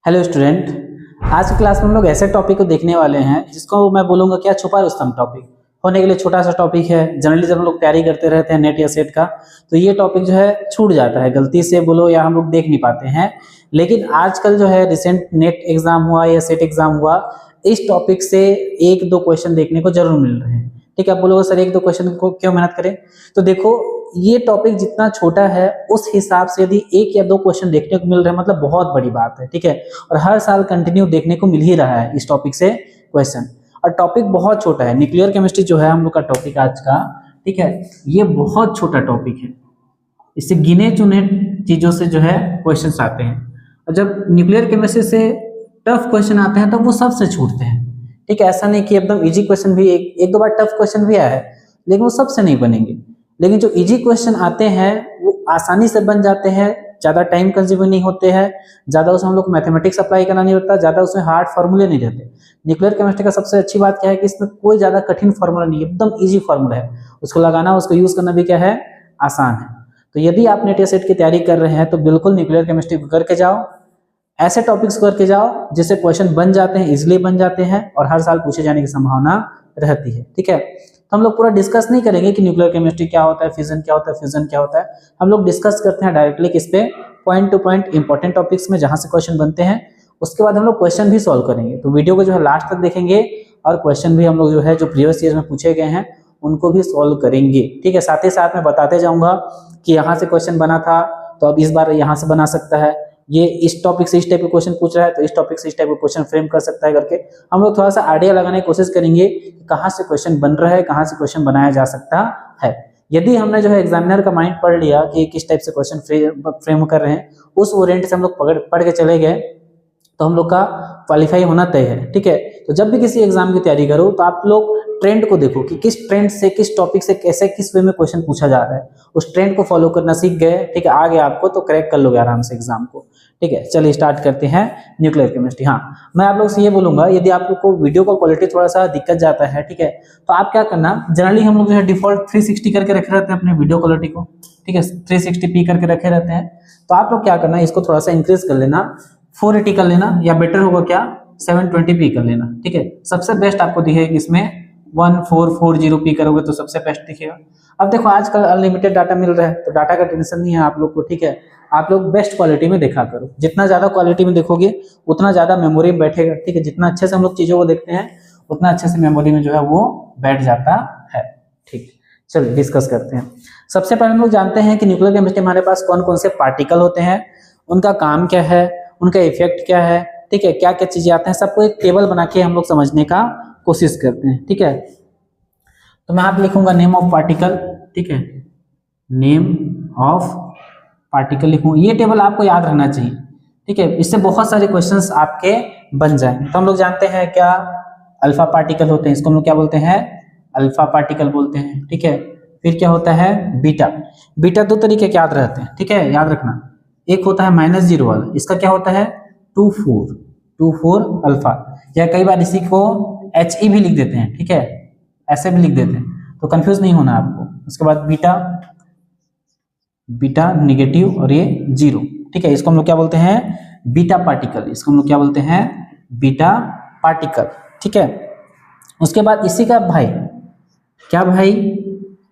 Hello student, आज की class में हम लोग ऐसे टॉपिक को देखने वाले हैं जिसको मैं बोलूंगा क्या छुपा रुस्तम टॉपिक होने के लिए। छोटा सा टॉपिक है, जनरली जब हम लोग तैयारी करते रहते हैं नेट या सेट का तो ये टॉपिक जो है छूट जाता है, गलती से बोलो या हम लोग देख नहीं पाते हैं। लेकिन आजकल जो है रिसेंट नेट एग्जाम हुआ या सेट एग्जाम हुआ, इस टॉपिक से एक दो क्वेश्चन देखने को जरूर मिल रहे हैं। ठीक है, आप बोलोगे सर एक दो क्वेश्चन को क्यों मेहनत करें, तो देखो ये टॉपिक जितना छोटा है उस हिसाब से यदि एक या दो क्वेश्चन देखने को मिल रहे हैं मतलब बहुत बड़ी बात है। ठीक है, और हर साल कंटिन्यू देखने को मिल ही रहा है इस टॉपिक से क्वेश्चन, और टॉपिक बहुत छोटा है। न्यूक्लियर केमिस्ट्री जो है हम लोग का टॉपिक आज का, ठीक है, ये बहुत छोटा टॉपिक है। इससे गिने चुने चीजों से जो है क्वेश्चन आते हैं, और जब न्यूक्लियर केमिस्ट्री से टफ क्वेश्चन आते हैं तब वो सबसे छूटते हैं। ठीक है, ऐसा नहीं कि एकदम इजी क्वेश्चन भी एक दो बार टफ क्वेश्चन भी आया है लेकिन वो सबसे नहीं बनेंगे। लेकिन जो इजी क्वेश्चन आते हैं वो आसानी से बन जाते हैं, ज्यादा टाइम कंज्यूमिंग नहीं होते हैं, ज्यादा उसमें हम लोग मैथमेटिक्स अप्लाई करना नहीं होता, ज्यादा उसमें हार्ड फार्मूले नहीं रहते। न्यूक्लियर केमिस्ट्री का सबसे अच्छी बात क्या है कि इसमें कोई ज्यादा कठिन फार्मूला नहीं है, एकदम इजी फार्मूला है, उसको लगाना उसको यूज करना भी क्या है, आसान है। तो यदि आप नेट या सेट की तैयारी कर रहे हैं तो बिल्कुल न्यूक्लियर केमिस्ट्री को करके जाओ, ऐसे टॉपिक्स करके जाओ जिससे क्वेश्चन बन जाते हैं, इजिली बन जाते हैं और हर साल पूछे जाने की संभावना रहती है। ठीक है, तो हम लोग पूरा डिस्कस नहीं करेंगे कि न्यूक्लियर केमिस्ट्री क्या होता है, फिजन क्या होता है, फ्यूजन क्या होता है। हम लोग डिस्कस करते हैं डायरेक्टली किस पे, point two point important topics में जहां से क्वेश्चन बनते हैं। उसके बाद हम लोग क्वेश्चन भी सॉल्व करेंगे, तो वीडियो को जो है लास्ट तक देखेंगे और क्वेश्चन भी हम लोग जो है जो प्रीवियस ईयर में पूछे गए हैं उनको भी सॉल्व करेंगे। ठीक है, साथ ही साथ मैं बताते जाऊंगा कि यहाँ से क्वेश्चन बना था तो अब इस बार यहाँ से बना सकता है, ये इस टॉपिक से इस टाइप का क्वेश्चन पूछ रहा है तो इस टॉपिक से इस टाइप का क्वेश्चन फ्रेम कर सकता है करके हम लोग थोड़ा सा आइडिया लगाने की कोशिश करेंगे कि कहाँ से क्वेश्चन बन रहा है, कहाँ से क्वेश्चन बनाया जा सकता है। यदि हमने जो है एग्जामिनर का माइंड पढ़ लिया कि किस टाइप से क्वेश्चन फ्रेम कर रहे हैं, उस ओरिएंट से हम लोग पढ़ के चले गए तो हम लोग का क्वालिफाई होना तय है। ठीक है, तो जब भी किसी एग्जाम की तैयारी करो तो आप लोग ट्रेंड को देखो कि किस ट्रेंड से, किस टॉपिक से कैसे, किस वे में क्वेश्चन पूछा जा रहा है, उस ट्रेंड को फॉलो करना सीख गए। ठीक है, आ गया आपको तो क्रैक कर लोगे आराम से एग्जाम को। ठीक है, चलिए स्टार्ट करते हैं न्यूक्लियर केमिस्ट्री। हाँ, मैं आप लोग से ये बोलूंगा यदि आप लोग को वीडियो का क्वालिटी थोड़ा सा दिक्कत जाता है, ठीक है, तो आप क्या करना, जनरली हम लोग जो है डिफॉल्ट 360 करके रखे रहते हैं अपने वीडियो क्वालिटी को। ठीक है, 360p करके रखे रहते हैं, तो आप लोग क्या करना, इसको थोड़ा सा इंक्रीज कर लेना, 480 कर लेना, या बेटर होगा क्या 720p कर लेना। ठीक है, सबसे बेस्ट आपको दिखेगा इसमें 1440p करोगे तो सबसे बेस्ट दिखेगा। अब देखो आजकल अनलिमिटेड डाटा मिल रहा है तो डाटा का टेंशन नहीं है आप लोग को। ठीक है, आप लोग बेस्ट क्वालिटी में देखा करो, जितना ज्यादा क्वालिटी में देखोगे उतना ज्यादा मेमोरी में बैठेगा। ठीक है, जितना अच्छे से हम लोग चीजों को देखते हैं उतना अच्छे से मेमोरी में जो है वो बैठ जाता है। ठीक, चलिए डिस्कस करते हैं। सबसे पहले हम लोग जानते हैं कि न्यूक्लियर केमिस्ट्री हमारे पास कौन कौन से पार्टिकल होते हैं, उनका काम क्या है, उनका इफेक्ट क्या है, ठीक है, क्या क्या चीजें आते हैं, सबको एक टेबल बना के हम लोग समझने का कोशिश करते हैं। ठीक है, तो मैं आप लिखूंगा नेम ऑफ पार्टिकल। ठीक है, नेम ऑफ पार्टिकल लिखूं, ये टेबल आपको याद रहना चाहिए। ठीक है, इससे बहुत सारे क्वेश्चंस आपके बन जाएंगे। तो हम लोग जानते हैं क्या अल्फा पार्टिकल होते हैं, इसको हम लोग क्या बोलते हैं, अल्फा पार्टिकल बोलते हैं। ठीक है, फिर क्या होता है बीटा। बीटा दो तरीके के याद रहते हैं, ठीक है, याद रखना। एक होता है -0 वाला, इसका क्या होता है 24 अल्फा, या कई बार इसी को HE भी लिख देते हैं। ठीक है, ऐसे भी लिख देते हैं, तो कंफ्यूज नहीं होना आपको। उसके बाद बीटा नेगेटिव और ये 0। ठीक है, इसको हम लोग क्या बोलते हैं बीटा पार्टिकल, इसको हम लोग क्या बोलते हैं बीटा पार्टिकल। ठीक है, उसके बाद इसी का भाई क्या, भाई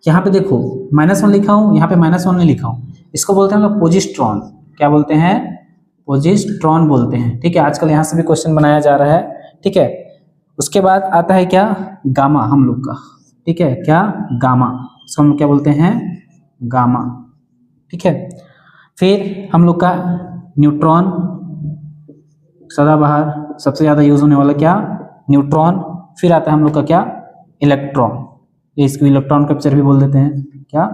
यहाँ पे देखो -1 लिखा हूं, यहाँ पे -1 नहीं लिखा हूं, इसको बोलते हैं हम लोग पोजिस्ट्रॉन। क्या बोलते हैं, पोजिस्ट्रॉन बोलते हैं। ठीक है, आजकल यहाँ से भी क्वेश्चन बनाया जा रहा है। ठीक है, उसके बाद आता है क्या गामा हम लोग का। ठीक है, क्या गामा, इसको हम लोग क्या बोलते हैं गामा। ठीक है, फिर हम लोग का न्यूट्रॉन, सदाबहार सबसे ज्यादा यूज होने वाला क्या न्यूट्रॉन। फिर आता है हम लोग का क्या इलेक्ट्रॉन, इसको इलेक्ट्रॉन कैप्चर भी बोल देते हैं, क्या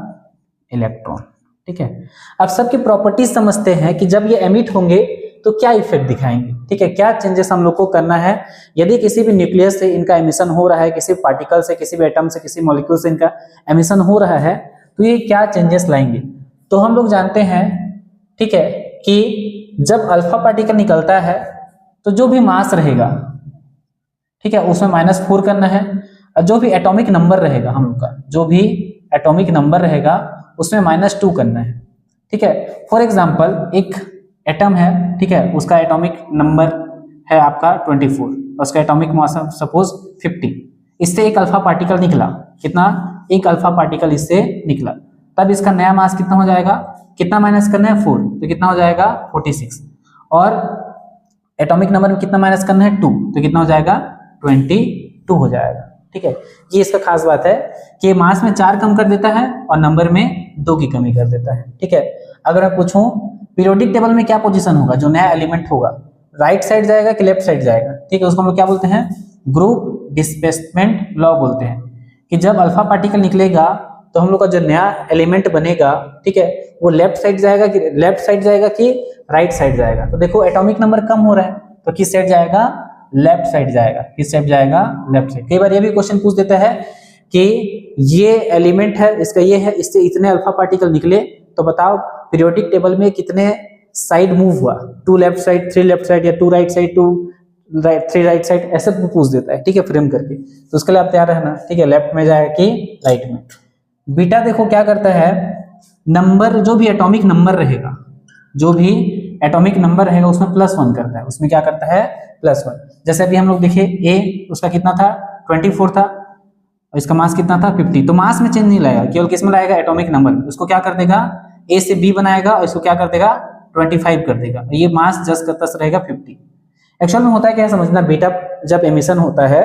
इलेक्ट्रॉन। ठीक है, अब सबकी प्रॉपर्टीज समझते हैं कि जब ये एमिट होंगे तो क्या इफेक्ट दिखाएंगे। ठीक है, क्या चेंजेस हम लोग को करना है, यदि किसी भी न्यूक्लियस से इनका एमिशन हो रहा है, किसी पार्टिकल से, किसी भी एटम से, किसी मॉलिक्यूल से इनका एमिशन हो रहा है तो ये क्या चेंजेस लाएंगे। तो हम लोग जानते हैं, ठीक है, कि जब अल्फा पार्टिकल निकलता है तो जो भी मास रहेगा, ठीक है, उसमें -4 करना है, और जो भी एटॉमिक नंबर रहेगा हम लोग का, जो भी एटॉमिक नंबर रहेगा उसमें -2 करना है। ठीक है, फॉर एग्जाम्पल एक एटम है, ठीक है, उसका एटॉमिक नंबर है आपका 24, उसका एटॉमिक मास सपोज 50, इससे एक अल्फा पार्टिकल निकला, कितना, एक अल्फा पार्टिकल इससे निकला, तब इसका नया मास कितना हो जाएगा, कितना माइनस करना है 4, तो कितना हो जाएगा 46, और एटॉमिक नंबर में कितना माइनस करना है 2, तो कितना हो जाएगा 22 हो जाएगा, ठीक है। ये इसका खास बात है कि मास में 4 कम कर देता है और नंबर में 2 की कमी कर देता है, ठीक है। अगर मैं पूछूं पीरियोडिक टेबल में क्या पोजीशन होगा, जो नया एलिमेंट होगा राइट साइड जाएगा कि लेफ्ट साइड जाएगा, ठीक है, उसको हम लोग क्या बोलते हैं, ग्रुप डिस्प्लेसमेंट लॉ बोलते हैं, कि जब अल्फा पार्टिकल निकलेगा तो हम लोग का जो नया एलिमेंट बनेगा, ठीक है, वो लेफ्ट साइड जाएगा कि राइट साइड जाएगा। तो देखो एटॉमिक नंबर कम हो रहा है तो किस साइड जाएगा, लेफ्ट साइड जाएगा, किस साइड जाएगा, लेफ्ट साइड। कई बार ये भी क्वेश्चन पूछ देता है कि ये एलिमेंट है, इसका ये है, इससे इतने अल्फा पार्टिकल निकले, तो बताओ पीरियोडिक टेबल में कितने साइड मूव हुआ, 2 लेफ्ट साइड 3 लेफ्ट साइड या 2 राइट साइड 2 3 राइट साइड, ऐसे पूछ देता है, ठीक है, फ्रेम करके। तो उसके लिए आप तैयार रहना, ठीक है, लेफ्ट में जाएगा कि राइट में। बीटा देखो क्या करता है, नंबर जो भी एटॉमिक नंबर रहेगा, जो भी एटॉमिक नंबर रहेगा उसमें +1 करता है, उसमें क्या करता है +1। जैसे अभी हम लोग देखे ए, उसका कितना था 24 था, और इसका मास कितना था 50, तो मास में चेंज नहीं लाएगा, केवल किस में लाएगा, एटॉमिक नंबर में। उसको क्या कर देगा, ए से बी बनाएगा और इसको क्या कर देगा 25 कर देगा, ये मास जस्ट का तस रहेगा 50। एक्चुअल में होता है क्या समझना, बीटा जब एमिशन होता है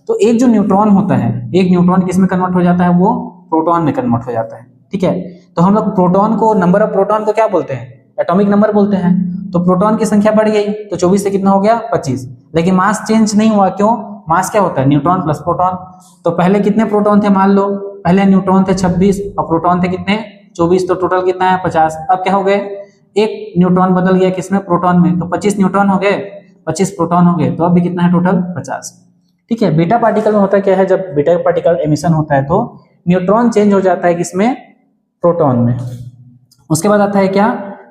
तो एक जो न्यूट्रॉन होता है, एक न्यूट्रॉन किस में कन्वर्ट हो जाता है, वो प्रोटॉन में कन्वर्ट हो जाता है, ठीक है। तो हम लोग प्रोटॉन को, नंबर ऑफ प्रोटॉन को क्या बोलते हैं, एटॉमिक नंबर बोलते हैं। तो प्रोटॉन की संख्या बढ़ गई तो 24 से कितना हो गया 25, लेकिन मास चेंज नहीं हुआ, क्यों, मास क्या होता है, न्यूट्रॉन प्लस प्रोटॉन। तो पहले कितने प्रोटॉन थे, मान लो पहले न्यूट्रॉन थे 26 और प्रोटॉन थे कितने 24, तो टोटल कितना है 50। अब क्या हो गए, एक न्यूट्रॉन बदल गया किसमें, प्रोटॉन में, तो 25 न्यूट्रॉन हो गए, 25 प्रोटॉन हो गए, तो अब भी कितना है टोटल 50, ठीक है। बीटा पार्टिकल में होता क्या है, जब बीटा पार्टिकल एमिशन होता है तो न्यूट्रॉन चेंज हो जाता है किसमें, प्रोटॉन में। उसके बाद आता है क्या,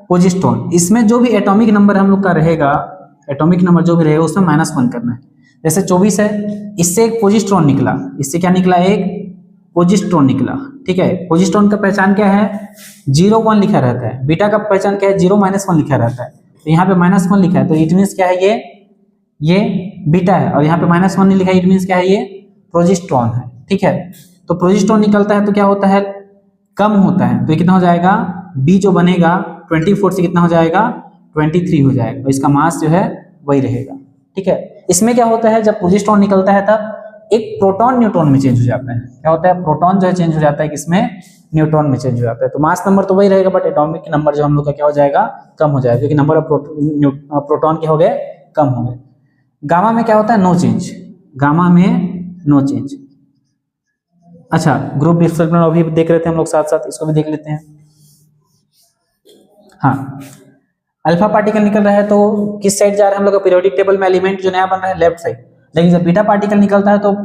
पोजिस्ट्रॉन। इसमें जो भी एटॉमिक नंबर हम लोग का रहेगा, एटॉमिक नंबर जो भी रहेगा उसमें -1 करना है। जैसे 24 है, इससे एक पोजिस्ट्रॉन निकला, इससे क्या निकला, एक पोजिस्ट्रॉन निकला, ठीक है। पोजिस्ट्रॉन का पहचान क्या है, 0 1 लिखा रहता है, बीटा का पहचान क्या है, 0 -1 लिखा रहता है, तो यहाँ पे -1 लिखा है, तो इट मीन्स क्या है, ये बीटा है, और यहाँ पे -1 नहीं लिखा है, इट मीन्स क्या है, ये पोजिस्ट्रॉन है, ठीक है। तो पोजिस्ट्रॉन निकलता है तो क्या होता है, कम होता है, तो ये कितना हो जाएगा, बी जो बनेगा 24 से कितना हो जाएगा 23 हो जाएगा, और इसका मास जो है वही रहेगा, ठीक है। इसमें क्या होता है, जब पोजिस्ट्रॉन निकलता है तब एक प्रोटॉन न्यूट्रॉन में चेंज हो जाता है, क्या होता है, प्रोटॉन जो है चेंज हो जाता है किसमें, न्यूट्रॉन में चेंज हो जाता है। तो मास नंबर तो वही रहेगा, बट एटॉमिक नंबर जो हम लोग का क्या हो जाएगा, कम हो जाएगा, क्योंकि नंबर ऑफ प्रोटॉन के हो गए, कम हो गए। गामा में क्या होता है, नो चेंज, गामा में नो चेंज। अच्छा, ग्रुप डिस्प्लेसमेंट अभी देख रहे थे हम लोग साथ साथ, इसको भी देख लेते हैं। हाँ, अल्फा पार्टिकल निकल रहा है तो किस साइड जा रहा है हम लोग का, पीरियोडिक टेबल में एलिमेंट जो नया बन रहा है लेफ्ट साइड, लेकिन जब बीटा पार्टिकल निकलता है तो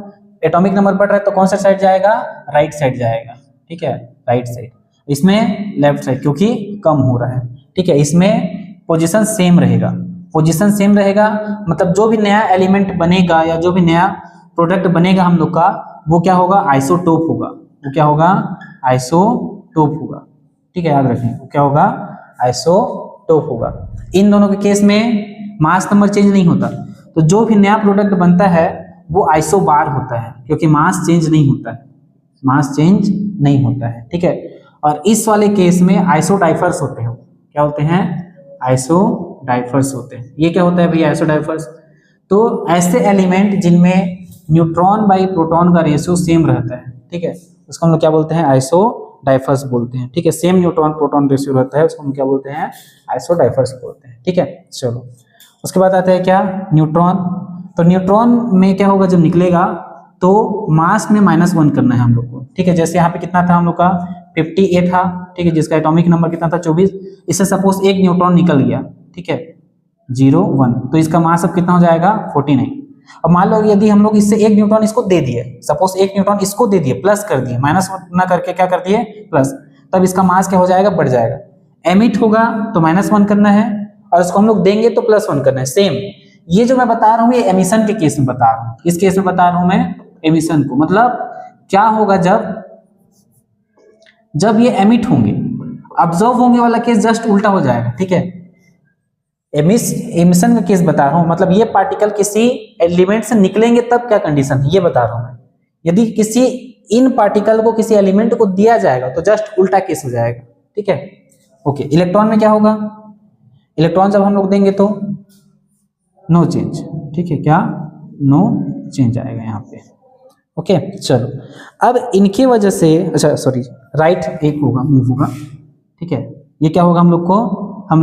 एटॉमिक नंबर बढ़ रहा है तो कौन सा साइड जाएगा, राइट साइड जाएगा, ठीक है, राइट साइड। इसमें लेफ्ट साइड क्योंकि कम हो रहा है, ठीक है। इसमें पोजीशन सेम रहेगा, पोजीशन सेम रहेगा, मतलब जो भी नया एलिमेंट बनेगा या जो भी नया प्रोडक्ट बनेगा हम लोग का, वो क्या होगा, आइसोटोप होगा, वो क्या होगा, आइसोटोप होगा, ठीक है, याद रखें, वो क्या होगा, आइसोटोप होगा। इन दोनों के केस में मास नंबर चेंज नहीं होता, तो जो भी नया प्रोडक्ट बनता है वो आइसोबार होता है, क्योंकि मास चेंज नहीं होता है, मास चेंज नहीं होता है, ठीक है। और इस वाले केस में आइसोडाइफर्स होते हैं, क्या होते हैं, आइसोडाइफर्स होते हैं। ये क्या होता है भैया, आइसोडाइफर्स, तो ऐसे एलिमेंट जिनमें न्यूट्रॉन बाई प्रोटॉन का रेशियो सेम रहता है, ठीक है, उसको हम लोग क्या बोलते हैं, आइसोडाइफर्स बोलते हैं, ठीक है। सेम न्यूट्रॉन प्रोटॉन रेशियो रहता है, उसको हम क्या बोलते हैं, आइसोडाइफर्स बोलते हैं, ठीक है। चलो, उसके बाद आता है क्या, न्यूट्रॉन। तो न्यूट्रॉन में क्या होगा, जब निकलेगा तो मास में -1 करना है हम लोग को, ठीक है। जैसे यहाँ पे कितना था हम लोग का 58 था, ठीक है, जिसका एटॉमिक नंबर कितना था 24, इससे सपोज एक न्यूट्रॉन निकल गया, ठीक है, 0 1, तो इसका मास अब कितना हो जाएगा 49। अब मान लो यदि हम लोग इससे एक न्यूट्रॉन इसको दे दिए, सपोज एक न्यूट्रॉन इसको दे दिए, प्लस कर दिए, माइनस ना करके क्या कर दिए प्लस, तब इसका मास क्या हो जाएगा, बढ़ जाएगा। एमिट होगा तो -1 करना है, और इसको हम लोग देंगे तो +1 करना है, सेम। ये जो मैं बता रहा हूँ ये एमिशन के केस में बता रहा हूँ, इस केस में बता रहा हूँ मैं एमिशन को, मतलब क्या होगा, जब ये एमिट होंगे, ऑब्जर्व होंगे वाला केस जस्ट उल्टा हो जाएगा, ठीक है। एमिशन का केस बता रहा हूं, मतलब ये पार्टिकल किसी एलिमेंट से निकलेंगे तब क्या कंडीशन है ये बता रहा हूं मैं। यदि किसी इन पार्टिकल को किसी एलिमेंट को दिया जाएगा तो जस्ट उल्टा केस हो जाएगा, ठीक है। ओके, इलेक्ट्रॉन में क्या होगा, इलेक्ट्रॉन जब हम लोग देंगे तो नो चेंज, ठीक है, क्या नो चेंज आएगा यहाँ पे। ओके चलो, अब इनकी वजह से, अच्छा सॉरी, राइट एक होगा, मूव होगा, ठीक है। ये क्या होगा, हम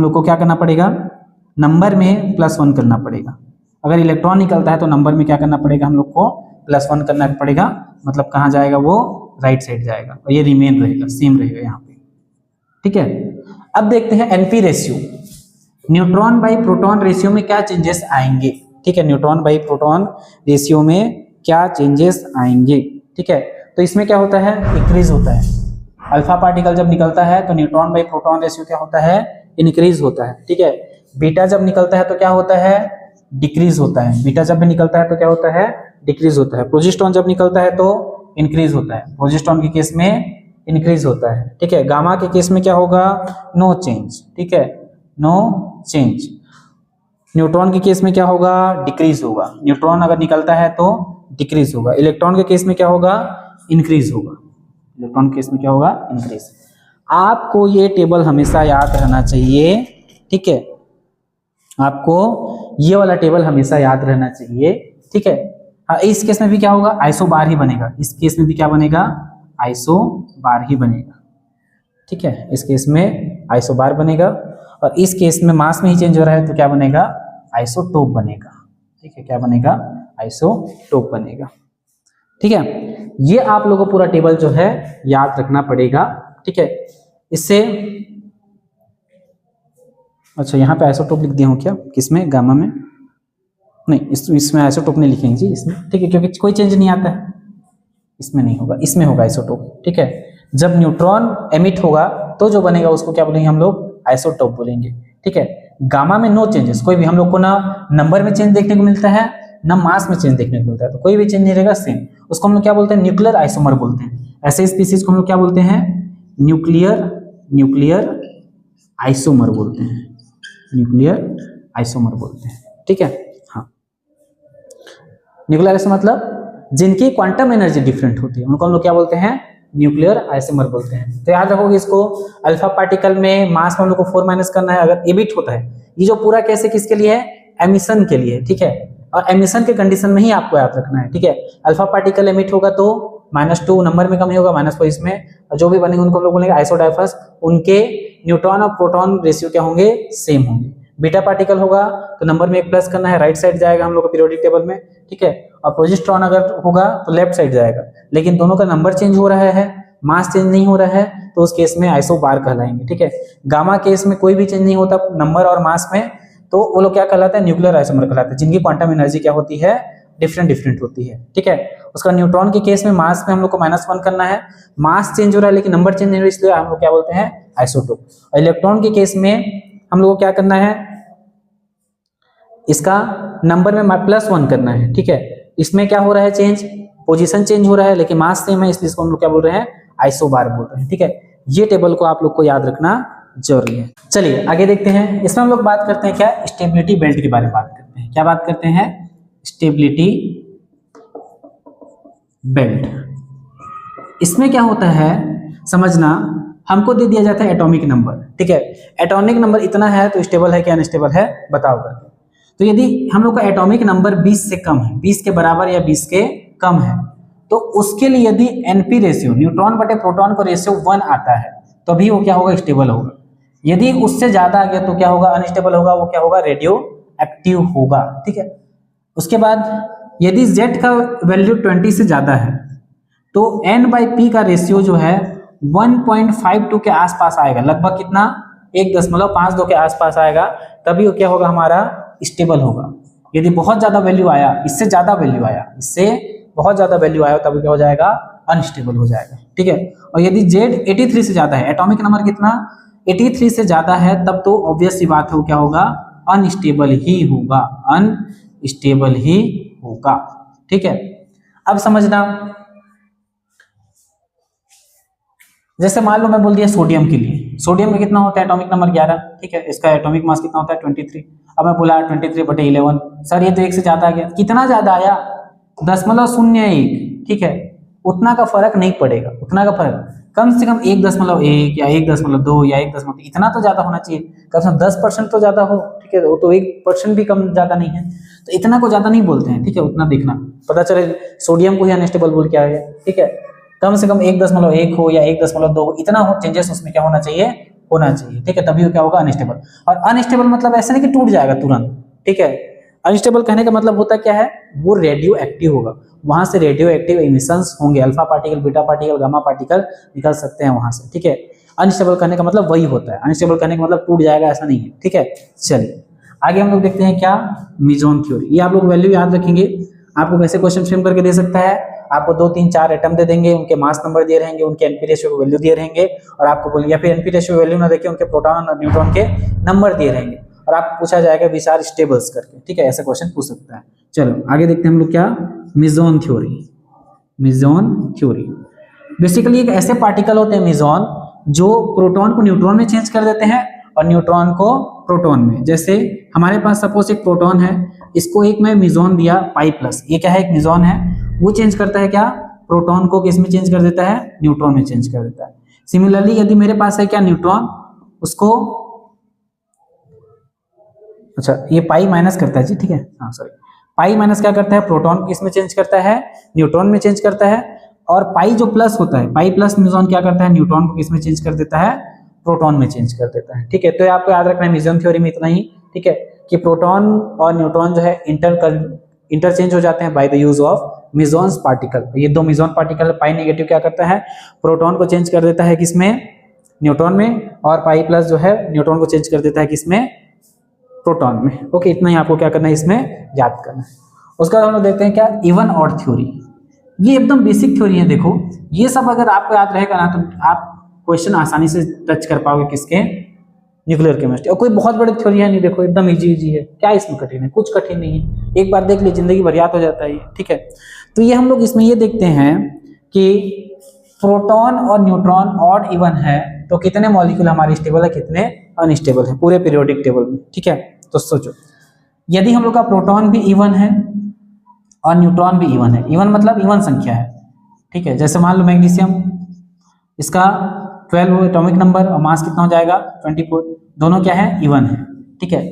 लोग को क्या करना पड़ेगा, नंबर में +1 करना पड़ेगा। अगर इलेक्ट्रॉन निकलता है तो नंबर में क्या करना पड़ेगा, हम लोग को +1 करना पड़ेगा, मतलब कहाँ जाएगा वो, राइट साइड जाएगा, और ये रिमेन रहेगा, सेम रहेगा यहाँ पे, ठीक है। अब देखते हैं NP ratio, neutron by proton ratio में क्या चेंजेस आएंगे, ठीक है। न्यूट्रॉन बाई प्रोटॉन रेशियो में क्या चेंजेस आएंगे, ठीक है। तो इसमें क्या होता है, इंक्रीज होता है। अल्फा पार्टिकल जब निकलता है तो न्यूट्रॉन बाई प्रोटॉन रेशियो क्या होता है, इंक्रीज होता है, ठीक है। बीटा जब निकलता है तो क्या होता है, डिक्रीज होता है। बीटा जब भी निकलता है तो क्या होता है, डिक्रीज होता है। प्रोजेस्ट्रॉन जब निकलता है तो इंक्रीज होता है, प्रोजेस्ट्रॉन के केस में इंक्रीज होता है, ठीक है। गामा के केस में क्या होगा, नो चेंज, ठीक है, नो चेंज। न्यूट्रॉन के केस में क्या होगा, डिक्रीज होगा। न्यूट्रॉन अगर निकलता है तो डिक्रीज होगा। इलेक्ट्रॉन के केस में क्या होगा, इंक्रीज होगा। इलेक्ट्रॉन के केस में क्या होगा, इंक्रीज। आपको ये टेबल हमेशा याद रहना चाहिए, ठीक है, आपको ये वाला टेबल हमेशा याद रहना चाहिए, ठीक है। हाँ, इस केस में भी क्या होगा, आइसो बार ही बनेगा। इस केस में भी क्या बनेगा, आइसो बार ही बनेगा, ठीक है। इस केस में आइसो बार बनेगा, और इस केस में मास में ही चेंज हो रहा है तो क्या बनेगा, आइसोटोप बनेगा, ठीक है। क्या बनेगा, आइसोटोप बनेगा, ठीक है। ये आप लोगों को पूरा टेबल जो है याद रखना पड़ेगा, ठीक है। इससे अच्छा, यहाँ पे आइसोटोप लिख दिया हूँ क्या, किसमें, गामा में नहीं, इसमें आइसोटोप नहीं लिखेंगे जी, इसमें, ठीक है, क्योंकि कोई चेंज नहीं आता है। इसमें नहीं होगा, इसमें होगा आइसोटोप, ठीक है। जब न्यूट्रॉन एमिट होगा तो जो बनेगा उसको क्या बोलेंगे हम लोग, आइसोटोप बोलेंगे, ठीक है। गामा में नो चेंजेस, कोई भी हम लोग को ना नंबर में चेंज देखने को मिलता है ना मास में चेंज देखने को मिलता है, तो कोई भी चेंज नहीं रहेगा, सेम। उसको हम लोग क्या बोलते हैं, न्यूक्लियर आइसोमर बोलते हैं। ऐसे स्पीसीज को हम लोग क्या बोलते हैं, न्यूक्लियर आइसोमर बोलते हैं, न्यूक्लियर आइसोमर बोलते हैं, ठीक है। हाँ, न्यूक्लियर आइसोमर मतलब जिनकी क्वांटम एनर्जी डिफरेंट होती है उनको हम लोग क्या बोलते हैं, न्यूक्लियर आइसोमर बोलते हैं। तो याद रखोगे इसको, अल्फा पार्टिकल में मास में हम लोग को 4 करना है अगर एमिट होता है। ये जो पूरा केस है किसके लिए है, एमिशन के लिए, ठीक है। और एमिशन के कंडीशन में ही आपको याद रखना है, ठीक है। अल्फा पार्टिकल एमिट होगा तो -2 नंबर में कम ही होगा, -4 इसमें, और जो भी बनेंगे उनको हम लोग बोलेंगे आइसोडाइफस। उनके न्यूट्रॉन और प्रोटॉन रेशियो क्या होंगे, सेम होंगे। बीटा पार्टिकल होगा तो नंबर में 1 करना है, राइट साइड जाएगा हम लोग पीरियोडिक टेबल में, ठीक है। और प्रोजेस्ट्रॉन अगर होगा तो लेफ्ट साइड जाएगा, लेकिन दोनों का नंबर चेंज हो रहा है, मास चेंज नहीं हो रहा है, तो उस केस में आइसो बार कहलाएंगे, ठीक है। गामा केस में कोई भी चेंज नहीं होता नंबर और मास में, तो वो लोग क्या कहलाते हैं, न्यूक्लियर आइसोमर कहलाते हैं, जिनकी क्वांटम एनर्जी क्या होती है, डिफरेंट होती है, ठीक है। उसका न्यूट्रॉन के केस में मास में हम लोग को -1 करना है, मास चेंज हो रहा है लेकिन नंबर चेंज नहीं हो रहा है, इसलिए हम लोग क्या बोलते हैं, आइसोटोप। और इलेक्ट्रॉन के केस में हम लोग को क्या करना है, इसका नंबर में +1 करना है, ठीक है। इसमें क्या हो रहा है, चेंज, पोजीशन चेंज हो रहा है लेकिन मास सेम है, इसलिए इसको हम लोग क्या बोल रहे हैं, आइसोबार बोल रहे हैं, ठीक है। ये टेबल को आप लोग को याद रखना जरूरी है। चलिए आगे देखते हैं। इसमें हम लोग बात करते हैं क्या, स्टेबिलिटी बेल्ट के बारे में बात करते हैं। क्या बात करते हैं, स्टेबिलिटी बेल्ट। इसमें क्या होता है समझना, हमको दे दिया जाता है एटॉमिक नंबर, ठीक है। एटॉमिक नंबर इतना है तो स्टेबल है क्या अनस्टेबल है, बताओ करके। तो यदि हम लोग का एटॉमिक नंबर 20 से कम है, 20 के बराबर या 20 के कम है, तो उसके लिए यदि एनपी रेशियो, न्यूट्रॉन बटे प्रोटॉन को रेशियो 1 आता है तो भी वो क्या होगा, स्टेबल होगा। यदि उससे ज्यादा आ गया तो क्या होगा, अनस्टेबल होगा, वो क्या होगा, रेडियो एक्टिव होगा, ठीक है। उसके बाद यदि Z का वैल्यू 20 से ज्यादा है तो N/P का रेशियो जो है 1.52 के आसपास आएगा, लगभग कितना, 1.52 के आसपास आएगा, तभी वो क्या होगा, हमारा स्टेबल होगा। यदि बहुत ज्यादा वैल्यू आया, इससे ज्यादा वैल्यू आया, इससे बहुत ज्यादा वैल्यू आया, तभी क्या हो जाएगा, अनस्टेबल हो जाएगा, ठीक है। और यदि Z 83 से ज्यादा है, एटॉमिक नंबर कितना, 83 से ज्यादा है, तब तो ऑब्वियस सी बात है वो क्या होगा, अनस्टेबल ही होगा, अनस्टेबल ही होगा, ठीक है। अब समझना, जैसे मान लो मैं बोल दिया सोडियम के लिए, सोडियम में कितना होता है एटॉमिक नंबर 11, ठीक है, इसका एटॉमिक मास कितना होता है 23। अब मैं बोला 23/11, सर ये तो एक से ज्यादा आ गया, कितना ज्यादा आया 0.01, ठीक है, उतना का फर्क नहीं पड़ेगा, उतना का फर्क कम से कम 1.1 या 1.2 या 1, इतना तो ज्यादा होना चाहिए, कम से कम 10% तो ज्यादा हो, ठीक है, वो तो 1% भी कम ज्यादा नहीं है, तो इतना को ज्यादा नहीं बोलते हैं, ठीक है, उतना देखना, पता चले सोडियम को ही अनस्टेबल बोल के आ गया, ठीक है, कम से कम 1.1 हो या 1.2 हो, इतना हो चेंजेस उसमें क्या होना चाहिए, होना चाहिए, ठीक है, तभी वो क्या होगा अनस्टेबल। और अनस्टेबल मतलब ऐसा नहीं कि टूट जाएगा तुरंत, ठीक है, अनस्टेबल कहने का मतलब होता क्या है, वो रेडियो एक्टिव होगा, वहां से रेडियो एक्टिव इमिशंस होंगे, alpha particle, beta particle, gamma particle निकल सकते हैं वहां से, ठीक है, अनस्टेबल करने का मतलब वही होता है, अनस्टेबल करने का मतलब टूट जाएगा ऐसा नहीं है, ठीक है। चलिए आगे हम लोग देखते हैं क्या, मेसोन थ्योरी, ये आप लोग वैल्यू याद रखेंगे, आपको कैसे क्वेश्चन फ्रेम करके दे सकता है, आपको 2 3 4 एटम दे देंगे, उनके मास नंबर दिए रहेंगे, उनके एनपी रेशियो को वैल्यू दिए रहेंगे, और आपको बोलिए, या फिर एनपी रेशियो वैल्यू ना देके उनके प्रोटॉन और न्यूट्रॉन के नंबर दिए रहेंगे, और आपको पूछा जाएगा विच आर स्टेबल्स करके, ठीक है, ऐसा क्वेश्चन पूछ सकता है। चलो आगे देखते हैं हम लोग क्या, meson theory. Meson theory basically एक ऐसे पार्टिकल होते हैं मेसोन, जो प्रोटॉन को न्यूट्रॉन में चेंज कर देते हैं और न्यूट्रॉन को प्रोटॉन में। जैसे हमारे पास सपोज एक प्रोटॉन है, इसको एक मैं मेसोन दिया π+, ये क्या है, एक मेसोन है, वो चेंज करता है क्या, प्रोटॉन को किस में चेंज कर देता है, न्यूट्रॉन में चेंज कर देता है। सिमिलरली यदि मेरे पास है क्या न्यूट्रॉन, उसको अच्छा ये पाई माइनस करता है जी, ठीक है, हाँ सॉरी, पाई माइनस क्या करता है, प्रोटॉन को किसमें चेंज करता है, न्यूट्रॉन में चेंज करता है, और पाई जो प्लस होता है, पाई प्लस मेसोन क्या करता है, न्यूट्रॉन को किसमें चेंज कर देता है, प्रोटॉन में चेंज कर देता है, ठीक है। तो आपको याद रखना है मेसोन थ्योरी में इतना ही, ठीक है, कि प्रोटॉन और न्यूट्रॉन जो है इंटरचेंज हो जाते हैं by the use of mesons particle. ये 2 मेसोन पार्टिकल, पाई नेगेटिव क्या करता है, प्रोटॉन को चेंज कर देता है किसमें, न्यूट्रॉन में, और पाई प्लस जो है न्यूट्रॉन को चेंज कर देता है किसमें, प्रोटॉन में। ओके, इतना ही आपको क्या करना है, इसमें याद करना है। उसके बाद हम लोग देखते हैं क्या, इवन ऑड थ्योरी। ये एकदम बेसिक थ्योरी है, देखो ये सब अगर आपको याद रहेगा ना, तो आप क्वेश्चन आसानी से टच कर पाओगे किसके, न्यूक्लियर केमिस्ट्री। और कोई बहुत बड़ी थ्योरी है नहीं, देखो एकदम इजी है, क्या इसमें कठिन है, कुछ कठिन नहीं है, एक बार देख ली जिंदगी भर याद हो जाता है ये, ठीक है। तो ये हम लोग इसमें ये देखते हैं कि प्रोटॉन और न्यूट्रॉन ऑड इवन है तो कितने मॉलिक्यूल हमारे स्टेबल है, कितने अनस्टेबल है पूरे पीरियोडिक टेबल में, ठीक है। तो सोचो यदि हम लोग का प्रोटॉन भी इवन है और न्यूट्रॉन भी इवन है, इवन मतलब इवन संख्या है, ठीक है, जैसे मान लो मैग्नीशियम, इसका 12 एटॉमिक नंबर और मास कितना हो जाएगा 24, दोनों क्या है, इवन है, ठीक है।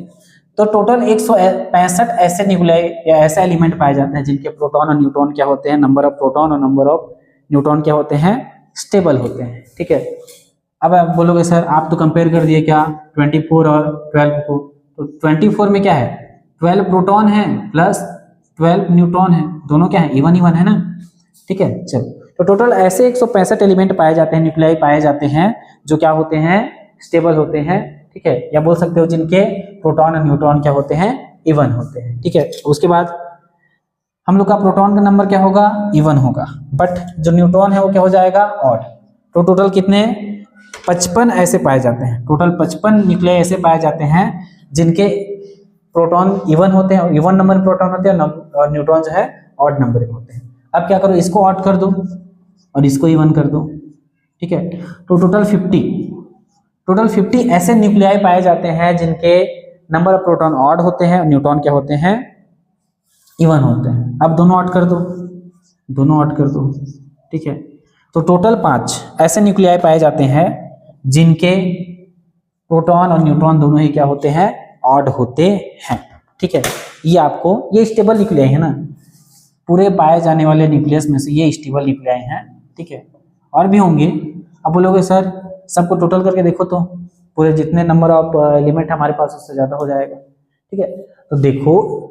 तो टोटल 165 ऐसे न्यूक्लियाई या ऐसे एलिमेंट पाए जाते हैं जिनके प्रोटॉन और न्यूट्रॉन क्या होते हैं, नंबर ऑफ प्रोटॉन और नंबर ऑफ न्यूट्रॉन क्या होते हैं, स्टेबल होते हैं, ठीक है। अब आप बोलोगे सर आप तो कंपेयर कर दिए क्या 24 और 12 को, तो 24 में क्या है, 12 प्रोटॉन है प्लस 12 न्यूट्रॉन है, दोनों क्या है, इवन इवन है ना, ठीक है। चलो तो टोटल ऐसे 165 एलिमेंट पाए जाते हैं, न्यूक्लियाई पाए जाते हैं जो क्या होते हैं, स्टेबल होते हैं, ठीक है, या बोल सकते हो जिनके प्रोटॉन और न्यूट्रॉन क्या होते हैं, इवन होते हैं, ठीक है। उसके बाद हम लोग का प्रोटॉन का नंबर क्या होगा, इवन होगा, बट जो न्यूट्रॉन है वो क्या हो जाएगा, ऑड। तो टोटल कितने 55 ऐसे पाए जाते हैं, टोटल 55 न्यूक्लियाई ऐसे पाए जाते हैं जिनके प्रोटॉन इवन होते हैं, इवन नंबर में प्रोटॉन होते हैं, और न्यूट्रॉन जो है ऑड नंबर में होते हैं। अब क्या करो, इसको ऑड कर दो और इसको इवन कर दो, ठीक है। तो टोटल 50 ऐसे न्यूक्लियाई पाए जाते हैं जिनके नंबर ऑफ प्रोटॉन ऑड होते हैं और न्यूट्रॉन क्या होते हैं, इवन होते हैं। अब दोनों ऑड कर दो, दोनों ऑड कर दो, ठीक है। तो टोटल 5 ऐसे न्यूक्लियाई पाए जाते हैं जिनके प्रोटॉन और न्यूट्रॉन दोनों ही क्या होते हैं, ऑड होते हैं, ठीक है। ये आपको, ये स्टेबल न्यूक्लियाई है ना, पूरे पाए जाने वाले न्यूक्लियस में से ये स्टेबल न्यूक्लियाई हैं, ठीक है। और भी होंगे, अब बोलोगे सर सबको टोटल करके देखो तो पूरे जितने नंबर ऑफ एलिमेंट हमारे पास उससे ज्यादा हो जाएगा, ठीक है। तो देखो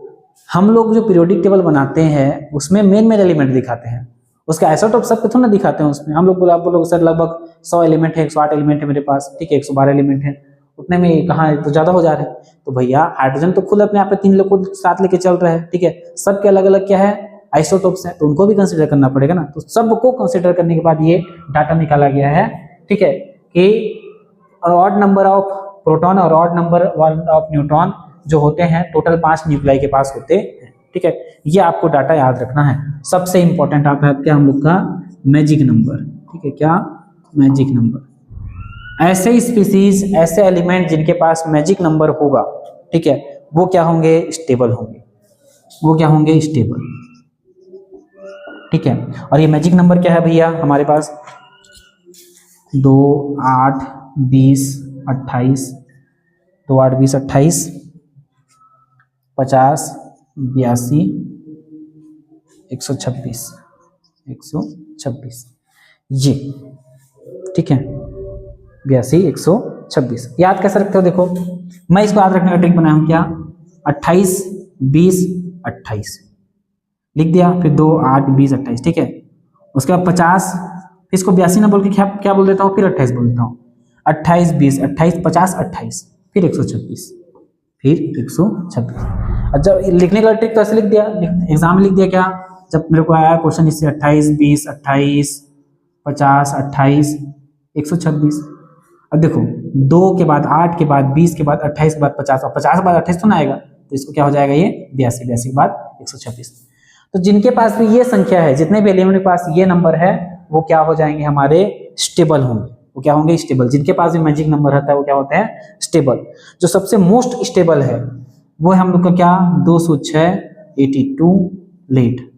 हम लोग जो पीरियोडिक टेबल बनाते हैं उसमें मेन एलिमेंट दिखाते हैं, उसका आइसोटोप सब थोड़ा ना दिखाते हैं उसमें। हम लोग बोलोगे सर लगभग 100 एलिमेंट है, 108 एलिमेंट है मेरे पास, ठीक है, 112 एलिमेंट है, उतने में कहाँ तो ज्यादा हो जा रहे हैं। तो भैया हाइड्रोजन तो खुद अपने आप पे 3 लोग को साथ लेके चल रहा है, ठीक है, सबके अलग अलग क्या है, आइसोटोप्स है, तो उनको भी कंसीडर करना पड़ेगा ना। तो सबको कंसीडर करने के बाद ये डाटा निकाला गया है, ठीक है, कि ऑड नंबर ऑफ प्रोटॉन और ऑड नंबर ऑफ न्यूट्रॉन जो होते हैं टोटल 5 न्यूक्लियाई के पास होते हैं, ठीक है। ये आपको डाटा याद रखना है। सबसे इंपॉर्टेंट आता है क्या, हम लोग का मैजिक नंबर, ठीक है, क्या मैजिक नंबर। ऐसे स्पीसीज, ऐसे एलिमेंट जिनके पास मैजिक नंबर होगा, ठीक है, वो क्या होंगे, स्टेबल होंगे, वो क्या होंगे, स्टेबल, ठीक है। और ये मैजिक नंबर क्या है भैया हमारे पास, 2, 8, 20, 28, 2, 8, 20, 28, 50, 82, 126, 126, ये, ठीक है, 82, 126। याद कैसे रखते हो, देखो मैं इसको याद रखने का ट्रिक बनाया हूं क्या, 28, 20, 28 लिख दिया, फिर 2, 8, 20, 28, ठीक है। उसके बाद 50, इसको 82 ना बोल के क्या बोल देता हूँ, फिर 28 बोल देता हूँ, 28, 20, 28, 50, 28, फिर 126, फिर 126। और जब लिखने का ट्रिक तो ऐसे लिख दिया, एग्जाम में लिख दिया क्या, जब मेरे को आया क्वेश्चन इससे 28, 20, 28, 50, 28, 126। अब देखो 2 के बाद 8 के बाद 20 के बाद 28 के बाद 50 और 50 के बाद 28 तो ना आएगा, तो इसको क्या हो जाएगा, ये 82, 82 के बाद 126। तो जिनके पास भी ये संख्या है, जितने भी एलिमेंट के पास ये नंबर है, वो क्या हो जाएंगे, हमारे स्टेबल होंगे, वो क्या होंगे, स्टेबल। जिनके पास भी मैजिक नंबर रहता है वो क्या होते हैं, स्टेबल। जो सबसे मोस्ट स्टेबल है वो है हम लोग का क्या, 206, 82 लेट,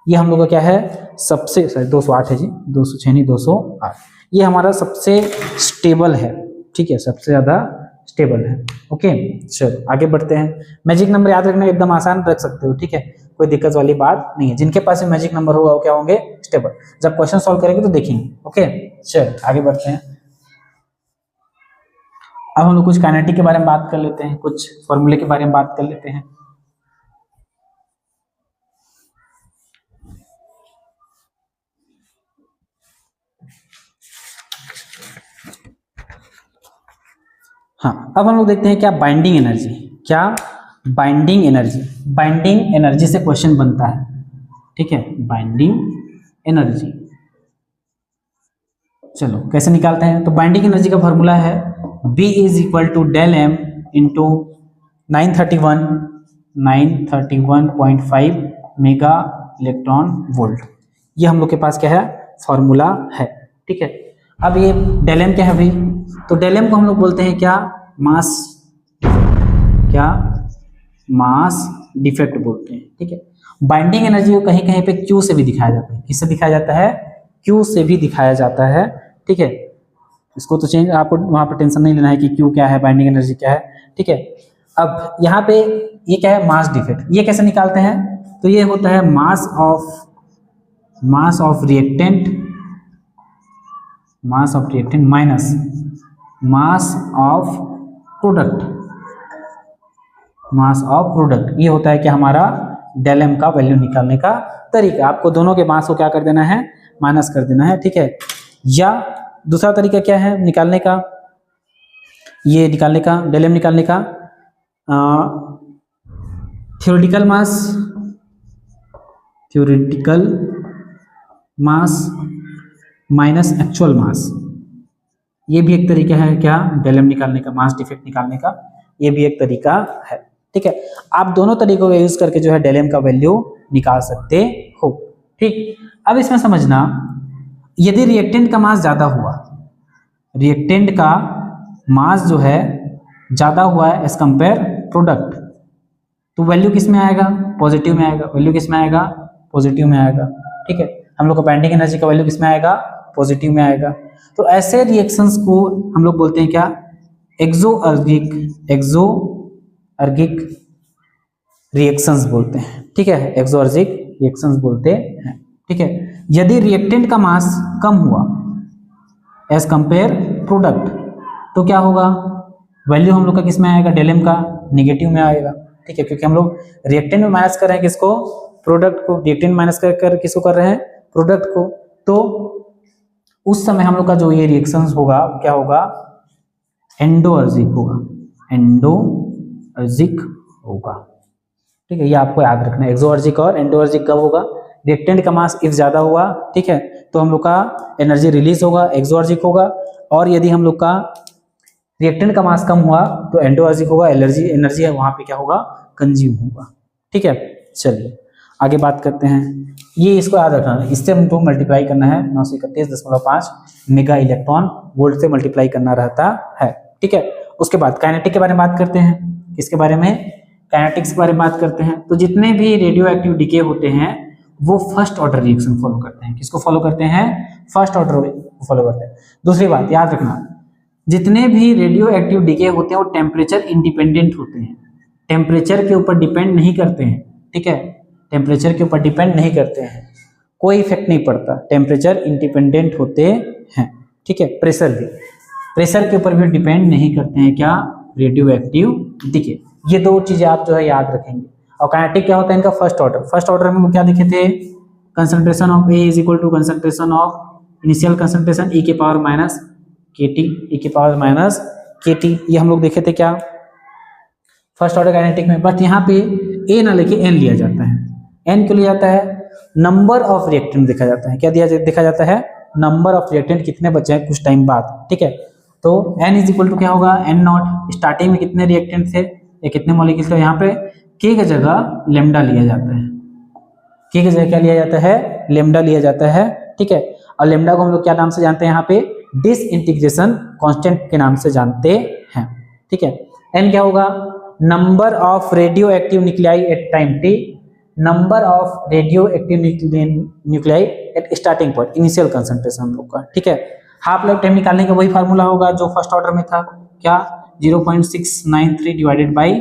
ये हम लोग का क्या है, सबसे 208 है जी, 206 नहीं 208, ये हमारा सबसे स्टेबल है, ठीक है, सबसे ज्यादा स्टेबल है। ओके, चलो आगे बढ़ते हैं। मैजिक नंबर याद रखना एकदम आसान रख सकते हो, ठीक है, कोई दिक्कत वाली बात नहीं है। जिनके पास मैजिक नंबर होगा वो क्या होंगे, स्टेबल। जब क्वेश्चन सॉल्व करेंगे तो देखेंगे। ओके, चलो आगे बढ़ते हैं। अब हम लोग कुछ काइनेटिक के बारे में बात कर लेते हैं, कुछ फॉर्मूले के बारे में बात कर लेते हैं। हाँ, अब हम लोग देखते हैं क्या बाइंडिंग एनर्जी, क्या बाइंडिंग एनर्जी, बाइंडिंग एनर्जी से क्वेश्चन बनता है, ठीक है, बाइंडिंग एनर्जी। चलो कैसे निकालते हैं, तो बाइंडिंग एनर्जी का फॉर्मूला है B is equal to del M into 931.5 mega electron volt. ये हम लोग के पास क्या है, फॉर्मूला है, ठीक है। अब ये डेल एम क्या है भाई, तो डेल एम को हम लोग बोलते हैं क्या, मास, क्या मास डिफेक्ट बोलते हैं, ठीक है। बाइंडिंग एनर्जी को कहीं कहीं पे Q से भी दिखाया जाता है, किससे दिखाया जाता है, Q से भी दिखाया जाता है, ठीक है। इसको तो चेंज, आपको वहां पर टेंशन नहीं लेना है कि Q क्या है, बाइंडिंग एनर्जी क्या है, ठीक है। अब यहाँ पे ये क्या है, मास डिफेक्ट, ये कैसे निकालते हैं, तो ये होता है mass of reactant minus mass of product, ये होता है कि हमारा डेल एम का वैल्यू निकालने का तरीका। आपको दोनों के मास को क्या कर देना है, माइनस कर देना है, ठीक है। या दूसरा तरीका क्या है निकालने का, ये निकालने का, डेल एम निकालने का, थ्योरेटिकल मास माइनस एक्चुअल मास, ये भी एक तरीका है क्या, डेल एम निकालने का, मास डिफेक्ट निकालने का, ये भी एक तरीका है, ठीक है। आप दोनों तरीकों का यूज करके जो है डेल एम का वैल्यू निकाल सकते हो, ठीक। अब इसमें समझना, यदि रिएक्टेंट का मास ज्यादा हुआ, रिएक्टेंट का मास जो है ज्यादा हुआ है एज कंपेयर प्रोडक्ट, तो वैल्यू किस में आएगा, पॉजिटिव में आएगा, वैल्यू किस में आएगा, पॉजिटिव में आएगा, ठीक है। हम लोग को बाइंडिंग एनर्जी का वैल्यू किस में आएगा, पॉजिटिव में आएगा। तो ऐसे रिएक्शंस को हम लोग बोलते हैं क्या, एक्सोअर्गिक रिएक्शंस बोलते हैं, ठीक है, एक्सोअर्गिक रिएक्शंस बोलते हैं, ठीक है। यदि रिएक्टेंट का मास कम हुआ एज कंपेयर प्रोडक्ट, तो क्या होगा, वैल्यू हम लोग का किस में आएगा, डेल एम का निगेटिव में आएगा, ठीक है, क्योंकि हम लोग रिएक्टेंट में माइनस कर रहे हैं किसको, प्रोडक्ट को, रिएक्टेंट माइनस कर किसको कर रहे हैं, प्रोडक्ट को। तो उस समय हम लोग का जो ये रिएक्शंस होगा क्या होगा, एंडोअर्जिक होगा, ठीक है। ये आपको याद रखना है, एक्सोअर्जिक और एंडोअर्जिक कब होगा, रिएक्टेंट का मास इफ ज्यादा हुआ, ठीक है, तो हम लोग का एनर्जी रिलीज होगा, एक्सोअर्जिक होगा। और यदि हम लोग का रिएक्टेंट का मास कम हुआ तो एंडोअर्जिक होगा, एनर्जी है वहां पे क्या होगा, कंज्यूम होगा, ठीक है। चलिए आगे बात करते हैं, ये इसको याद रखना है, इससे हमको मल्टीप्लाई करना है 931.5 मेगा इलेक्ट्रॉन वोल्ट से मल्टीप्लाई करना रहता है, ठीक है। उसके बाद काइनेटिक के बारे में बात करते हैं, किसके बारे में, काइनेटिक्स के बारे में बात करते हैं। तो जितने भी रेडियो एक्टिव डीके होते हैं वो फर्स्ट ऑर्डर रिएक्शन फॉलो करते हैं, किसको फॉलो करते हैं, फर्स्ट ऑर्डर फॉलो करते हैं। दूसरी बात याद रखना, जितने भी रेडियो एक्टिव डीके होते हैं वो टेम्परेचर इंडिपेंडेंट होते हैं, टेम्परेचर के ऊपर डिपेंड नहीं करते हैं, ठीक है, टेम्परेचर के ऊपर डिपेंड नहीं करते हैं, कोई इफेक्ट नहीं पड़ता, टेम्परेचर इंडिपेंडेंट होते हैं, ठीक है। प्रेशर के ऊपर भी डिपेंड नहीं करते हैं क्या, रेडियो एक्टिव डीके। ये दो चीजें आप जो है याद रखेंगे। और काइनेटिक क्या होता है इनका, फर्स्ट ऑर्डर में हम क्या देखे थे, concentration of A is equal to concentration of initial concentration e के power minus k t, e के पावर माइनस के टी, ये हम लोग देखे थे क्या, फर्स्ट ऑर्डर काइनेटिक में। बट यहाँ पे ए ना लेके एन लिया जाता है, एन क्यों लिया जाता है, नंबर ऑफ रिएक्टेंट देखा जाता है, क्या देखा जाता है, नंबर ऑफ रिएक्टेंट कितने बचे हैं कुछ टाइम बाद, ठीक है। तो n इज इक्वल टू क्या होगा, एन नॉट, स्टार्टिंग में कितने रिएक्टेंट थे या कितने मॉलिक्यूल थे, यहाँ पे k की जगह लेमडा लिया जाता है, k की जगह क्या लिया जाता है, लेमडा लिया जाता है, ठीक है। और लेमडा को हम लोग क्या नाम से जानते हैं, यहाँ पे डिसइंटीग्रेशन कांस्टेंट के नाम से जानते हैं, ठीक है। n क्या होगा, number of radioactive nuclei at time t, number of radioactive nuclei at starting point, initial concentration हम लोग का, ठीक है। हाफ लाइफ टाइम निकालने का वही फार्मूला होगा जो फर्स्ट ऑर्डर में था, क्या 0.693 डिवाइडेड बाई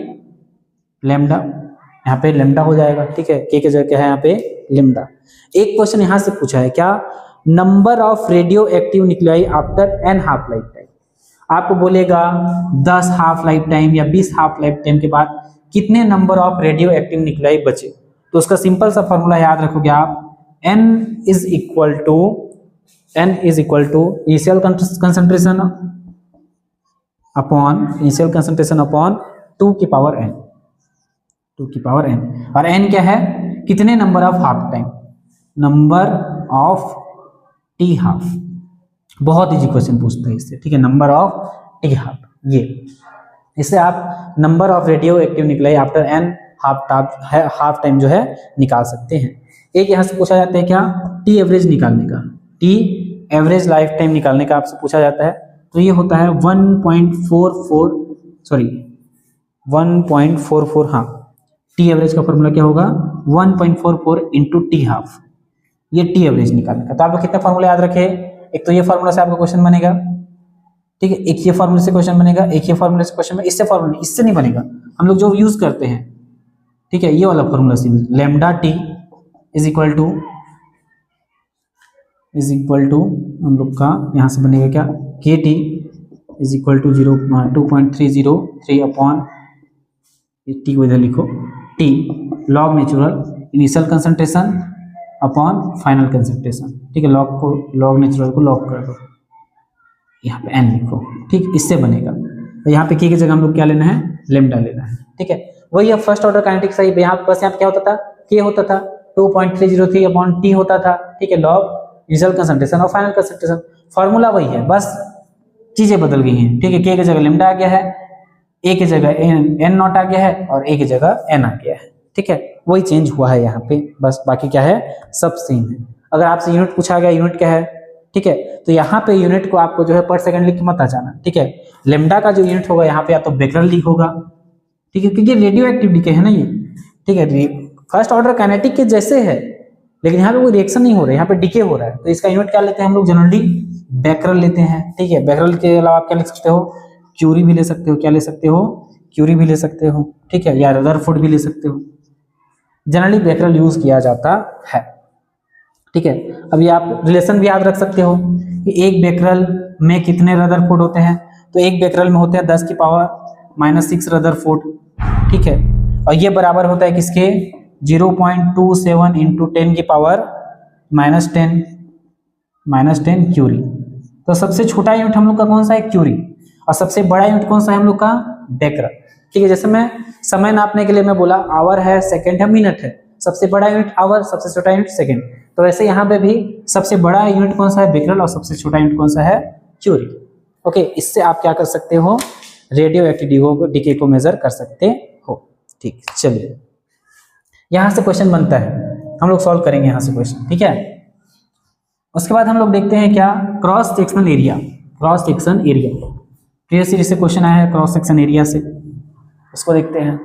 लेमडा, यहाँ पे लेमडा हो जाएगा, ठीक है, के जगह क्या है यहाँ पे लेमडा। एक क्वेश्चन यहाँ से पूछा है क्या, number of radioactive nuclei after an half life time, आपको बोलेगा 10 हाफ लाइफ टाइम या 20 हाफ लाइफ टाइम के बाद कितने number of radioactive nuclei बचे, तो उसका सिंपल सा फॉर्मूला याद रखोगे आप, n is equal to initial concentration upon 2 की पावर n, और n क्या है, कितने number of half time, number of T half, बहुत इजी क्वेश्चन पूछते हैं इससे, ठीक है, नंबर ऑफ टी हाफ, ये इससे आप number of radioactive nuclei after an half time जो है निकाल सकते हैं। एक यहाँ से पूछा जाता है क्या, टी एवरेज निकालने का, टी एवरेज लाइफ टाइम निकालने का आपसे पूछा जाता है, तो ये होता है 1.44, हाँ, टी एवरेज का फॉर्मूला क्या होगा, 1.44 इंटू टी हाफ, ये टी एवरेज निकालने का। तो आप लोग कितने फॉर्मूला याद रखे, एक तो ये फॉर्मूला से आपका क्वेश्चन बनेगा, ठीक है, एक ये फॉर्मूले से क्वेश्चन बनेगा, एक ये फॉर्मूले से क्वेश्चन, इससे नहीं बनेगा, हम लोग जो यूज करते हैं, ठीक है, ये वाला फॉर्मूला से, lambda T is equal to हम लोग का यहाँ से बनेगा क्या, K T is equal to 2.303 upon, T को इधर लिखो, T log natural initial concentration upon final concentration, ठीक है, लॉग नेचुरल को लॉग कर दो, यहाँ पे n लिखो, ठीक, इससे बनेगा। तो यहाँ पे के की जगह हम लोग क्या लेना है, लेमडा लेना है, ठीक है। वही है फर्स्ट ऑर्डर काइनेटिक सही, यहाँ बस यहाँ पे क्या होता था, के होता था 2.303 अपॉन टी होता था, ठीक है, लॉग इनिशियल कंसंट्रेशन और फाइनल कंसंट्रेशन, फॉर्मूला वही है, बस चीजें बदल गई हैं, ठीक है, के की जगह लेमडा आ गया है, ए की जगह एन नॉट आ गया है और ए की जगह एन आ गया है, ठीक है, वही चेंज हुआ है यहाँ पे, बस बाकी क्या है, सब सेम है। अगर आपसे यूनिट पूछा गया, यूनिट क्या है, ठीक है, तो यहाँ पे यूनिट को आपको जो है पर सेकंड लिख के मत आ जाना, ठीक है। लेमडा का जो यूनिट होगा यहाँ पे या तो बेकरल लिख होगा, ठीक है, क्योंकि रेडियो एक्टिव डीके है ना ये, ठीक है, फर्स्ट ऑर्डर काइनेटिक के जैसे है, लेकिन यहाँ पे कोई रिएक्शन नहीं हो रहा है, यहाँ पे डीके हो रहा है, तो इसका यूनिट क्या लेते हैं हम लोग, जनरली बेकरल लेते हैं, ठीक है। बेकरल के अलावा आप क्या लिख सकते हो, क्यूरी भी ले सकते हो, क्या ले सकते हो, क्यूरी भी ले सकते हो, ठीक है, या रदरफोर्ड भी ले सकते हो, जनरली बेकरल यूज किया जाता है, ठीक है। अभी आप रिलेशन भी याद रख सकते हो कि एक बेकरल में कितने रदरफोर्ड होते हैं, तो एक बेकरल में होते हैं 10 की पावर -6 रदरफोर्ड, ठीक है, और ये बराबर होता है किसके, 0.27 इंटू 10 की पावर -10 क्यूरी। तो सबसे छोटा यूनिट हम लोग का कौन सा है, क्यूरी, और सबसे बड़ा यूनिट कौन सा है हम लोग का, बेकरल, ठीक है। जैसे मैं समय नापने के लिए मैं बोला आवर है, सेकंड है, मिनट है, सबसे बड़ा यूनिट आवर, सबसे छोटा यूनिट सेकंड, तो वैसे यहाँ पे भी सबसे बड़ा यूनिट कौन सा है, बेकरल, और सबसे छोटा यूनिट कौन सा है, क्यूरी, ओके। इससे आप क्या कर सकते हो, रेडियो एक्टिव डीके को मेजर कर सकते हो, ठीक। चलिए यहाँ से क्वेश्चन बनता है, हम लोग सॉल्व करेंगे यहाँ से क्वेश्चन, ठीक है। उसके बाद हम लोग देखते हैं क्या, cross sectional area. Cross section area previous series से क्वेश्चन आया है क्रॉस सेक्शन एरिया से, उसको देखते हैं।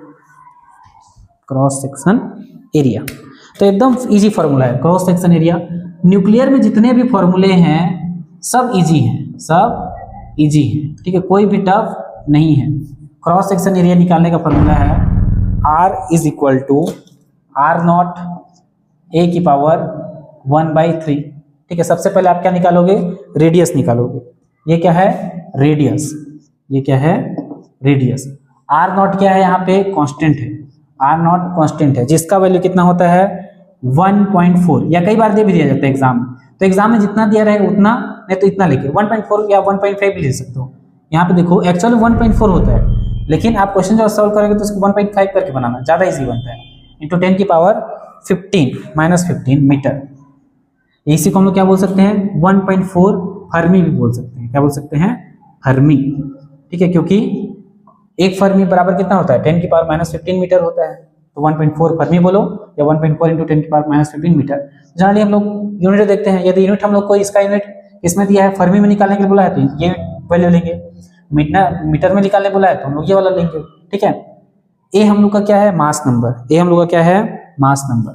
क्रॉस सेक्शन एरिया तो एकदम इजी फॉर्मूला है क्रॉस सेक्शन एरिया। न्यूक्लियर में जितने भी फॉर्मूले हैं सब इजी हैं, सब इजी हैं, ठीक है, कोई भी टफ नहीं है। क्रॉस सेक्शन एरिया निकालने का फॉर्मूला है R is equal to R naught A की पावर 1/3, ठीक है। सबसे पहले आप क्या निकालोगे, रेडियस निकालोगे। ये क्या है, रेडियस, ये क्या है, रेडियस। R नॉट क्या है, यहाँ पे कांस्टेंट है, R नॉट कांस्टेंट है, जिसका वैल्यू कितना होता है 1.4, या कई बार दे भी दिया जाता है एग्जाम में, तो एग्जाम में जितना दिया रहेगा उतना, नहीं तो इतना लेके 1.4 या 1.5 भी ले सकते हो। यहाँ पे देखो एक्चुअली 1.4 होता है, लेकिन आप क्वेश्चन जब सॉल्व करोगे तो उसको 1.5 करके बनाना, ज़्यादा इजी बनता है। इंटू 10 की पावर 15 मीटर, इसी को हम लोग क्या बोल सकते हैं 1.4 फर्मी भी बोल सकते हैं। क्या बोल सकते हैं, फर्मी, ठीक है, क्योंकि एक फर्मी बराबर कितना होता है 10 की पावर -15 मीटर होता है, तो 1.4 फर्मी बोलो या 1.4 इंटू 10 की पावर -15 मीटर। जनरली हम लोग यूनिट देखते हैं, यदि यूनिट हम लोग को इसका यूनिट इसमें दिया है फर्मी में निकालने के लिए बोला है तो ये वैल्यू लेंगे, मीटर में निकालने बोला है तो हम लोग ये वाला लेंगे, ठीक है। ए हम लोग का क्या है, मास नंबर, ए हम लोग का क्या है, मास नंबर,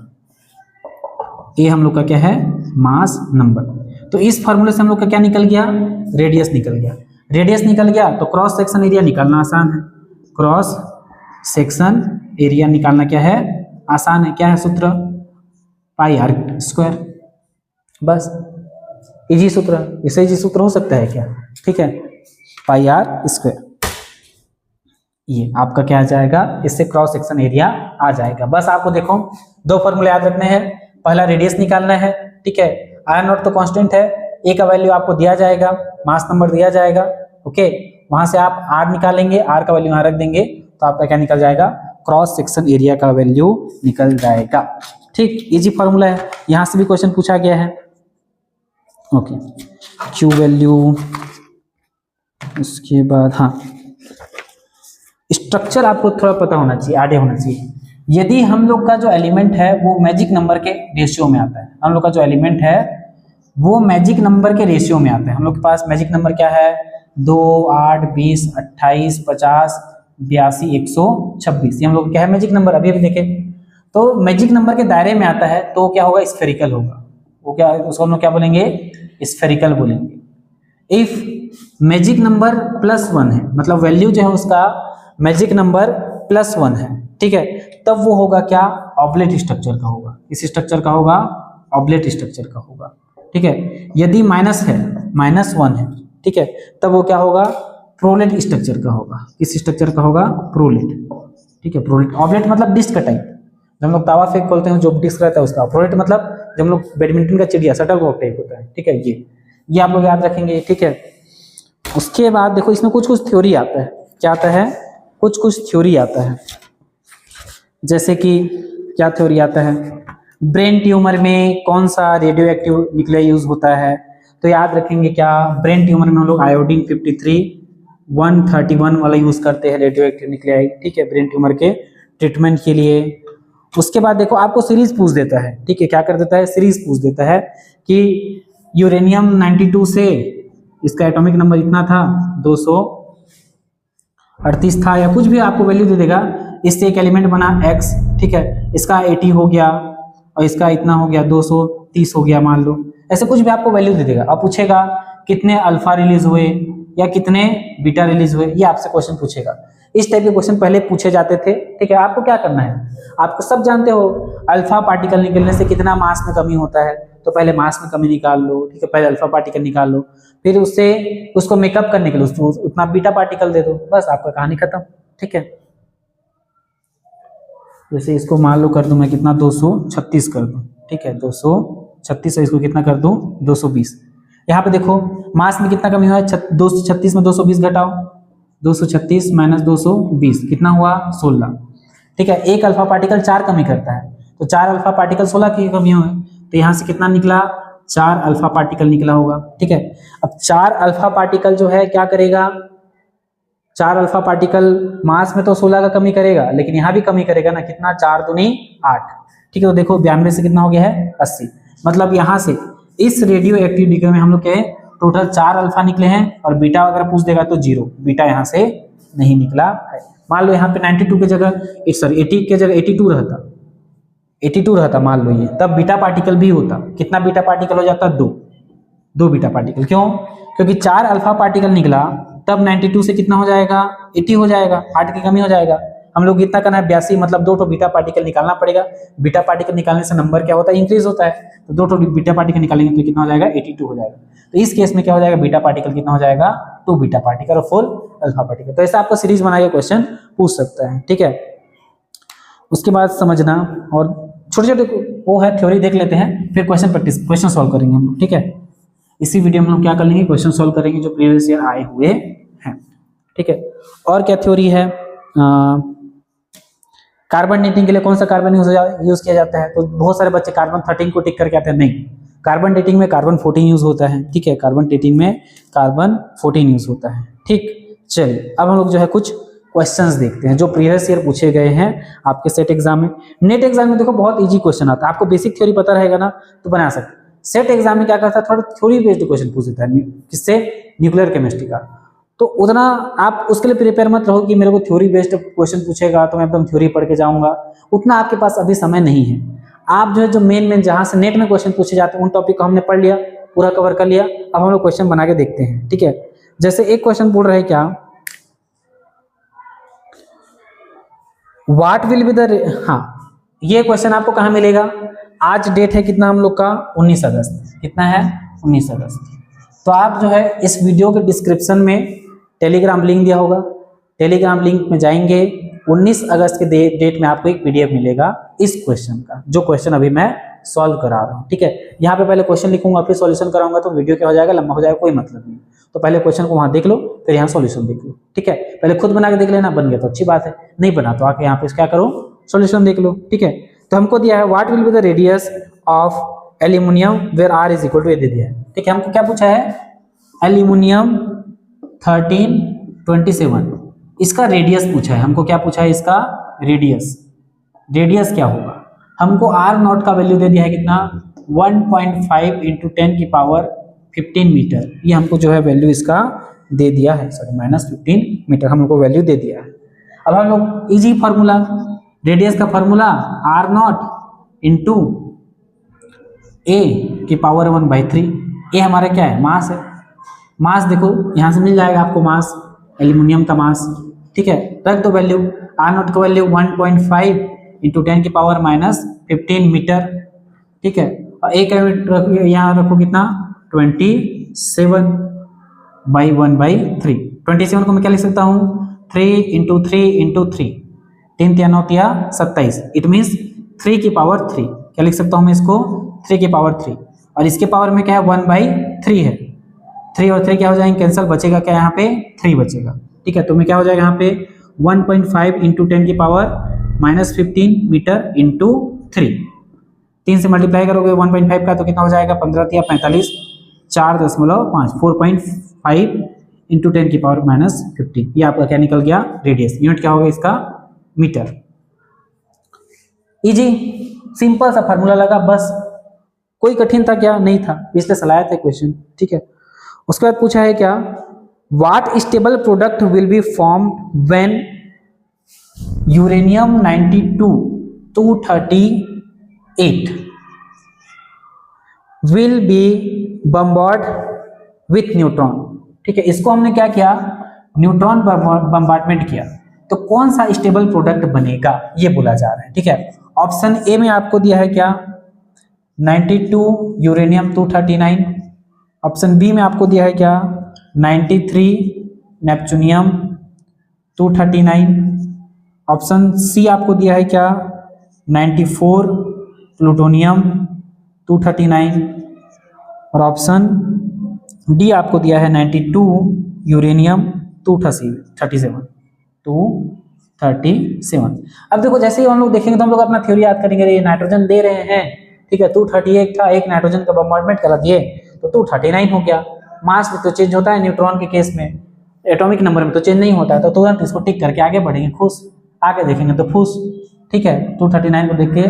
ए हम लोग का क्या है, मास नंबर। तो इस फार्मूले से हम लोग का क्या निकल गया, रेडियस निकल गया। रेडियस निकल गया तो क्रॉस सेक्शन एरिया निकालना आसान है। क्रॉस सेक्शन एरिया निकालना क्या है, आसान है। क्या है सूत्र, πr², बस इजी सूत्र, इससे इजी सूत्र हो सकता है क्या, ठीक है, πr²। ये आपका क्या आ जाएगा, इससे क्रॉस सेक्शन एरिया आ जाएगा। बस आपको देखो दो फॉर्मूले याद रखने हैं, पहला रेडियस निकालना है, ठीक है। R नॉट तो कांस्टेंट है, ए का वैल्यू आपको दिया जाएगा, मास नंबर दिया जाएगा, ओके। वहां से आप R निकालेंगे, R का वैल्यू यहाँ रख देंगे तो आपका क्या निकल जाएगा, क्रॉस सेक्शन एरिया का वैल्यू निकल जाएगा, ठीक। इजी फॉर्मूला है, यहाँ से भी क्वेश्चन पूछा गया है, ओके। Q वैल्यू, उसके बाद हाँ स्ट्रक्चर आपको थोड़ा पता होना चाहिए, आइडिया होना चाहिए। यदि हम लोग का जो एलिमेंट है वो मैजिक नंबर के रेशियो में आता है, हम लोग का जो एलिमेंट है वो मैजिक नंबर के रेशियो में आता है। हम लोग के पास मैजिक नंबर क्या है, 2, 8, 20, 28, 50, 82, 126, ये हम लोग क्या है मैजिक नंबर, अभी देखें। तो मैजिक नंबर के दायरे में आता है तो क्या होगा, स्फेरिकल होगा, वो क्या, उसको हम लोग क्या बोलेंगे, स्फेरिकल बोलेंगे। इफ मैजिक नंबर +1 है, मतलब वैल्यू जो है उसका मैजिक नंबर +1 है, ठीक है, तब वो होगा क्या, ऑब्लेट स्ट्रक्चर का होगा। इस स्ट्रक्चर का होगा, ऑब्लेट स्ट्रक्चर का होगा, ठीक है। यदि माइनस है, -1 है, ठीक है, तब वो क्या होगा, प्रोलेट स्ट्रक्चर का होगा। किस स्ट्रक्चर का होगा, प्रोलेट, ठीक है। प्रोलेट, ऑब्लेट मतलब डिस्क का टाइप, जब हम लोग तावा फेंक खोलते हैं जो डिस्क रहता है उसका। प्रोलेट मतलब जब हम लोग बैडमिंटन का चिड़िया, शटलकॉक टाइप होता है, ठीक है। ये आप लोग याद रखेंगे, ठीक है। उसके बाद देखो इसमें कुछ कुछ थ्योरी आता है, क्या आता है, कुछ कुछ थ्योरी आता है, जैसे कि क्या थ्योरी आता है, ब्रेन ट्यूमर में कौन सा रेडियो एक्टिव न्यूक्लियाई यूज होता है, तो याद रखेंगे क्या, ब्रेन ट्यूमर में हम लोग आयोडीन 53 131 वाला यूज करते हैं रेडियो एक्टिव न्यूक्लियाई, ठीक है, ब्रेन ट्यूमर के ट्रीटमेंट के लिए। उसके बाद देखो आपको सीरीज पूछ देता है, ठीक है, क्या कर देता है, सीरीज पूछ देता है कि यूरेनियम 92 से इसका एटॉमिक नंबर इतना था, 238 था, या कुछ भी आपको वैल्यू दे देगा। इससे एक एलिमेंट बना X, ठीक है, इसका 80 हो गया और इसका इतना हो गया 230 हो गया मान लो, ऐसे कुछ भी आपको वैल्यू दे देगा। अब पूछेगा कितने अल्फा रिलीज हुए या कितने बीटा रिलीज हुए, ये आपसे क्वेश्चन पूछेगा। इस टाइप के क्वेश्चन पहले पूछे जाते थे, ठीक है। आपको क्या करना है, आपको सब जानते हो अल्फा पार्टिकल निकलने से कितना मास में कमी होता है, तो पहले मास में कमी निकाल लो, ठीक है, पहले अल्फा पार्टिकल निकाल लो, फिर उससे उसको मेकअप करने के लिए उसको उतना बीटा पार्टिकल दे दो, बस आपका कहानी खत्म, ठीक है। जैसे इसको मान लो कर दूं मैं कितना, 236 कर दूं, ठीक है, 236 है, इसको कितना कर दूं 220। यहाँ पे देखो मास में कितना कमी हुआ है, 236 में 220 घटाओ, 236 - 220 कितना हुआ 16, ठीक है। एक अल्फा पार्टिकल 4 कमी करता है, तो 4 अल्फा पार्टिकल 16 की कमी हुई, तो यहाँ से कितना निकला, 4 अल्फा पार्टिकल निकला होगा, ठीक है। अब 4 अल्फा पार्टिकल जो है क्या करेगा, 4 अल्फा पार्टिकल मास में तो 16 का कमी करेगा, लेकिन यहाँ भी कमी करेगा ना, कितना, 4 दूनी 8। ठीक है, तो देखो 92 से कितना हो गया है 80। मतलब यहाँ से इस रेडियो एक्टिव डिग्री में हम लोग के टोटल 4 अल्फा निकले हैं और बीटा अगर पूछ देगा तो 0, बीटा यहाँ से नहीं निकला है। मान लो यहाँ पे 92 की जगह 80 के जगह 82 रहता मान लो ये, तब बीटा पार्टिकल भी होता। कितना बीटा पार्टिकल हो जाता? 2 बीटा पार्टिकल। क्यों? क्योंकि 4 अल्फा पार्टिकल निकला, तब 92 से कितना हो जाएगा? 80 हो जाएगा, 8 की कमी हो जाएगा। हम लोग कितना करना है? 82, मतलब 2 बीटा पार्टिकल निकालना पड़ेगा। बीटा पार्टिकल निकालने से नंबर क्या होता है? इंक्रीज होता है। तो 2 बीटा पार्टिकल निकालेंगे तो कितना हो जाएगा? 82 हो जाएगा। तो इस केस में क्या हो जाएगा? बीटा पार्टिकल कितना हो जाएगा? 2 बीटा पार्टिकल और 4 अल्फा पार्टिकल। तो ऐसा आपको सीरीज बना के क्वेश्चन पूछ सकता है। ठीक है, उसके बाद समझना और छोटे छोटे वो है थ्योरी देख लेते हैं, फिर क्वेश्चन सॉल्व करेंगे हम लोग। ठीक है, इसी वीडियो में हम क्या कर लेंगे? क्वेश्चन सॉल्व करेंगे जो प्रीवियस ईयर आए हुए हैं। ठीक है, और क्या थ्योरी है? कार्बन डेटिंग के लिए कौन सा कार्बन यूज किया जाता है? तो बहुत सारे बच्चे कार्बन 13 को टिक करके आते हैं। नहीं, कार्बन डेटिंग में कार्बन 14 यूज होता है। ठीक है, कार्बन डेटिंग में कार्बन 14 यूज होता है। ठीक, चलिए अब हम लोग जो है कुछ क्वेश्चंस देखते हैं जो प्रीवियस ईयर पूछे गए हैं आपके सेट एग्जाम में। नेट एग्जाम में देखो बहुत इजी क्वेश्चन आता है, आपको बेसिक थ्योरी पता रहेगा ना तो बना सकते। सेट एग्जाम में क्या करता है? थोड़ा थ्योरी बेस्ड क्वेश्चन पूछ देता है। किससे? न्यूक्लियर केमिस्ट्री का। तो उतना आप उसके लिए प्रिपेयर मत रहो कि मेरे को थ्योरी बेस्ड क्वेश्चन पूछेगा तो मैं एकदम थ्योरी पढ़ के जाऊंगा। उतना आपके पास अभी समय नहीं है। आप जो है जो मेन जहां से नेट में क्वेश्चन पूछे जाते हैं उन टॉपिक को हमने पढ़ लिया, पूरा कवर कर लिया। अब हम लोग क्वेश्चन बना के देखते हैं। ठीक है, जैसे एक क्वेश्चन बोल रहे हैं क्या, व्हाट विल बी द, हाँ ये क्वेश्चन आपको कहाँ मिलेगा? आज डेट है कितना हम लोग का? 19 अगस्त। कितना है? 19 अगस्त। तो आप जो है इस वीडियो के डिस्क्रिप्शन में टेलीग्राम लिंक दिया होगा, टेलीग्राम लिंक में जाएंगे, 19 अगस्त के डेट में आपको एक पीडीएफ मिलेगा इस क्वेश्चन का, जो क्वेश्चन अभी मैं सॉल्व करा रहा हूँ। ठीक है, यहाँ पे पहले क्वेश्चन लिखूंगा फिर सॉल्यूशन कराऊंगा, तो वीडियो क्या हो जाएगा? लंबा हो जाएगा, कोई मतलब नहीं। तो पहले क्वेश्चन को वहां देख लो, फिर यहाँ सॉल्यूशन देख लो। ठीक है, पहले खुद बना के देख लेना, बन गया तो अच्छी बात है, नहीं बना तो आके यहाँ पे क्या करो? सॉल्यूशन देख लो। ठीक है, तो हमको दिया है what will be the radius of aluminium where R is equal to, ये दे दिया है। ठीक है, हमको क्या पूछा है? एल्यूमिनियम 1327, इसका रेडियस पूछा है हमको। क्या पूछा है? इसका रेडियस। रेडियस क्या होगा? हमको आर नॉट का वैल्यू दे दिया है कितना? 1.5 इंटू 10 की पावर 15 मीटर। ये हमको जो है वैल्यू इसका दे दिया है, सॉरी -15 मीटर हमको वैल्यू दे दिया है। अब हम लोग इजी फार्मूला, रेडियस का फार्मूला आर नॉट इंटू ए की पावर 1/3। ए हमारा क्या है? मास है। मास देखो यहाँ से मिल जाएगा आपको, मास एल्यूमिनियम का मास। ठीक है, रख दो वैल्यू, आर नॉट का वैल्यू 1.5 इंटू 10 की पावर -15 मीटर। ठीक है, और ए का यहाँ रखो कितना? 27/1/3। 27 को मैं क्या लिख सकता हूँ? 3 इंटू 3 इंटू 3, 3 3 9 27। इट मीन्स 3 की पावर 3। क्या लिख सकता हूँ मैं इसको? 3 की पावर 3। और इसके पावर में क्या है? 1/3 है। 3 और 3 क्या हो जाएंगे? कैंसिल, बचेगा क्या यहाँ पे? 3 बचेगा। ठीक है, तो मैं क्या हो जाएगा यहाँ पे? 1.5 इंटू 10 की पावर -15 मीटर इंटू 3। 3 से मल्टीप्लाई करोगे 1.5 का तो कितना हो जाएगा? 15 या 45, 4.5, 4.5 इंटू 10 की पावर -15। ये आपका क्या निकल गया? रेडियस। यूनिट क्या होगा इसका? मीटर। इजी, सिंपल सा फार्मूला लगा, बस कोई कठिन था क्या? नहीं था, इसलिए सलाया था क्वेश्चन। ठीक है, उसके बाद पूछा है क्या? What stable product will be formed when uranium 92-238 will be bombard with neutron. ठीक है, इसको हमने क्या किया? न्यूट्रॉन बम्बार्डमेंट किया, तो कौन सा स्टेबल प्रोडक्ट बनेगा ये बोला जा रहा है। ठीक है, ऑप्शन ए में आपको दिया है क्या? 92 यूरेनियम 239। ऑप्शन बी में आपको दिया है क्या? 93 नेपच्यूनियम 239। ऑप्शन सी आपको दिया है क्या? 94 प्लूटोनियम 239। और ऑप्शन डी आपको दिया है 92 यूरेनियम 237। अब देखो जैसे ही हम लोग देखेंगे तो हम लोग अपना थ्योरी याद करेंगे। ये नाइट्रोजन दे रहे हैं, ठीक है, 238 था, एक नाइट्रोजन का बम्बार्डमेंट करा दिए तो 239 हो गया। मास में तो चेंज होता है न्यूट्रॉन के केस में, एटॉमिक नंबर में तो चेंज नहीं होता है, तो तुरंत इसको टिक करके आगे बढ़ेंगे। खुश, आगे देखेंगे तो खुश। ठीक है, 239 को देख के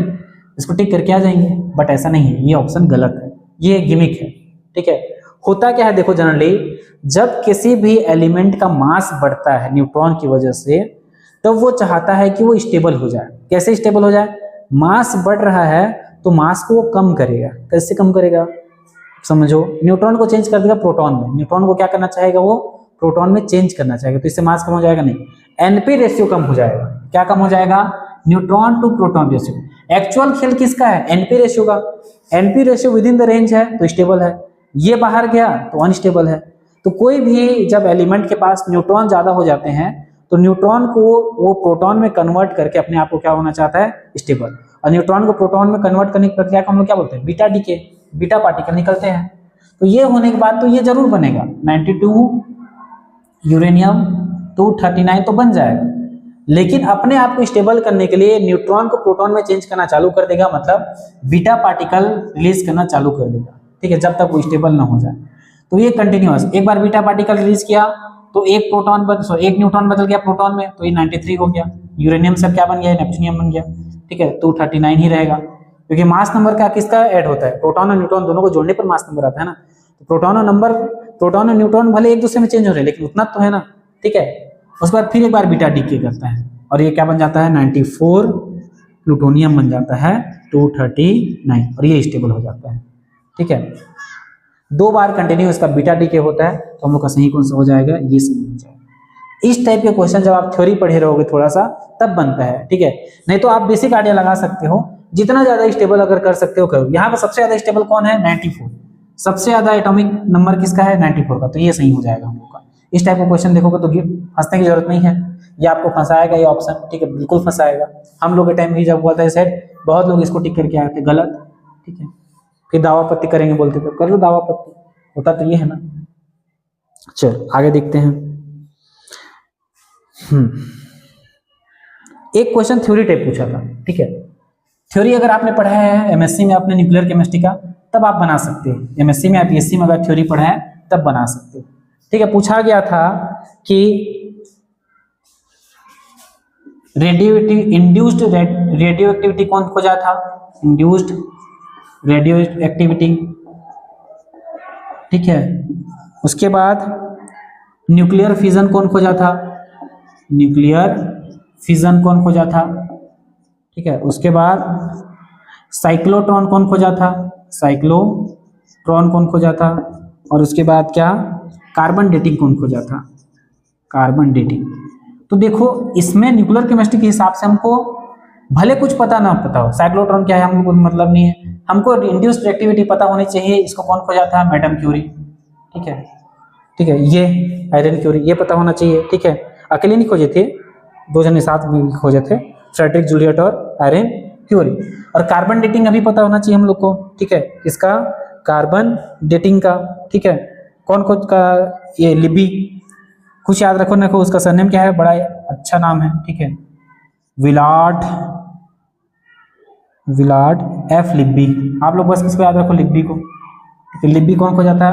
इसको टिक करके आ जाएंगे, बट ऐसा नहीं है, ये ऑप्शन गलत है, ये गिमिक है। ठीक है, होता क्या है देखो, जनरली जब किसी भी एलिमेंट का मास बढ़ता है न्यूट्रॉन की वजह से, तब वो चाहता है कि वो स्टेबल हो जाए। कैसे स्टेबल हो जाए? मास बढ़ रहा है तो मास को वो कम करेगा। कैसे कम करेगा? समझो, न्यूट्रॉन को चेंज कर देगा प्रोटॉन में। न्यूट्रॉन को क्या करना चाहेगा? वो प्रोटॉन में चेंज करना चाहेगा, तो इससे मास कम हो जाएगा? नहीं, एनपी रेशियो कम हो जाएगा। क्या कम हो जाएगा? Neutron to proton ratio. Actual खेल किसका है? एनपी रेशियो का। NP ratio within the range है तो स्टेबल है, ये बाहर गया तो अनस्टेबल है। तो कोई भी जब एलिमेंट के पास न्यूट्रॉन ज्यादा हो जाते हैं तो न्यूट्रॉन को वो प्रोटॉन में कन्वर्ट करके अपने आप को क्या होना चाहता है? स्टेबल। और न्यूट्रॉन को प्रोटॉन में कन्वर्ट करने की प्रक्रिया को हम लोग क्या बोलते हैं? बीटा डीके, बीटा पार्टिकल निकलते हैं। तो ये होने के बाद तो ये जरूर बनेगा, 92 यूरेनियम 239 तो बन जाएगा, लेकिन अपने आप को स्टेबल करने के लिए न्यूट्रॉन को प्रोटॉन में चेंज करना चालू कर देगा, मतलब बीटा पार्टिकल रिलीज करना चालू कर देगा। ठीक है, जब तक वो स्टेबल ना हो जाए। तो ये कंटिन्यूअस, एक बार बीटा पार्टिकल रिलीज किया तो एक न्यूट्रॉन बदल गया प्रोटॉन में, तो ये 93 हो गया। यूरेनियम से क्या बन गया? नेप्ट्यूनियम बन गया। ठीक है, 239 ही रहेगा, क्योंकि मास नंबर का किसका ऐड होता है? प्रोटॉन और न्यूट्रॉन दोनों को जोड़ने पर मास नंबर आता है ना। तो प्रोटॉन और न्यूट्रॉन भले एक दूसरे में चेंज हो रहे हैं, लेकिन उतना तो है ना। ठीक है, उसके बाद फिर एक बार बीटा डीके करता है और ये क्या बन जाता है? 94 प्लूटोनियम बन जाता है 239, और ये स्टेबल हो जाता है। ठीक है, 2 बार कंटिन्यू इसका बीटा डीके होता है, तो हम लोग का सही कौन सा हो जाएगा? ये सही हो जाएगा। इस टाइप के क्वेश्चन जब आप थ्योरी पढ़े रहोगे थोड़ा सा, तब बनता है। ठीक है, नहीं तो आप बेसिक आइडिया लगा सकते हो, जितना ज्यादा स्टेबल अगर कर सकते हो करो। यहाँ पर सबसे ज्यादा स्टेबल कौन है? 94। सबसे ज्यादा एटॉमिक नंबर किसका है? 94 का, तो ये सही हो जाएगा हम लोग का। इस टाइप का क्वेश्चन देखोगे तो फंसने की जरूरत नहीं है, ये आपको फंसाएगा ये ऑप्शन। ठीक है, बिल्कुल फंसाएगा। हम लोग के टाइम भी जब हुआ था सेट, बहुत लोग इसको टिक करके आए थे गलत। ठीक है, फिर दावापत्ती करेंगे बोलते थे, कर लो दावापत्ती, होता तो ये है ना। चल आगे देखते हैं। एक क्वेश्चन थ्योरी टाइप पूछा था। ठीक है, थ्योरी अगर आपने पढ़ा है एमएससी में आपने न्यूक्लियर केमिस्ट्री का, तब आप बना सकते हैं। एमएससी में या पीएससी में अगर थ्योरी पढ़ा है तब बना सकते हो। ठीक है, पूछा गया था कि इंड्यूस्ड रेडियो एक्टिविटी कौन खोजा था? Induced radio activity. ठीक है, उसके बाद न्यूक्लियर फिजन कौन खोजा था? न्यूक्लियर फिजन कौन खोजा था? ठीक है, उसके बाद साइक्लोट्रॉन कौन खोजा था? साइक्लोट्रॉन कौन खोजा था? और उसके बाद क्या? कार्बन डेटिंग कौन खोजा था? Carbon dating. तो देखो, इसमें न्यूक्लियर केमिस्ट्री के हिसाब से हमको भले कुछ पता ना पता हो, साइक्लोट्रॉन क्या है हमको कोई मतलब नहीं है, हमको इंड्यूस्ड रिएक्टिविटी पता होनी चाहिए। इसको कौन खोजा था? Madame Curie. ठीक है, ठीक है, ये आयरन क्यूरी, ये पता होना चाहिए। ठीक है, अकेले नहीं खोजे थे, 2 जने साथ में खोजे थे, फ्रेडरिक जूलियट और आयरन क्यूरी। और कार्बन डेटिंग अभी पता होना चाहिए हम लोग को। ठीक है, किसका? कार्बन डेटिंग का। ठीक है, कौन खोज का? ये लिब्बी। कुछ याद रखो ना, उसका सरनेम क्या है? बड़ा अच्छा नाम है। ठीक है, विलार्ड एफ लिब्बी। आप लोग बस इसको याद रखो, लिब्बी को। लिब्बी कौन खोजा था?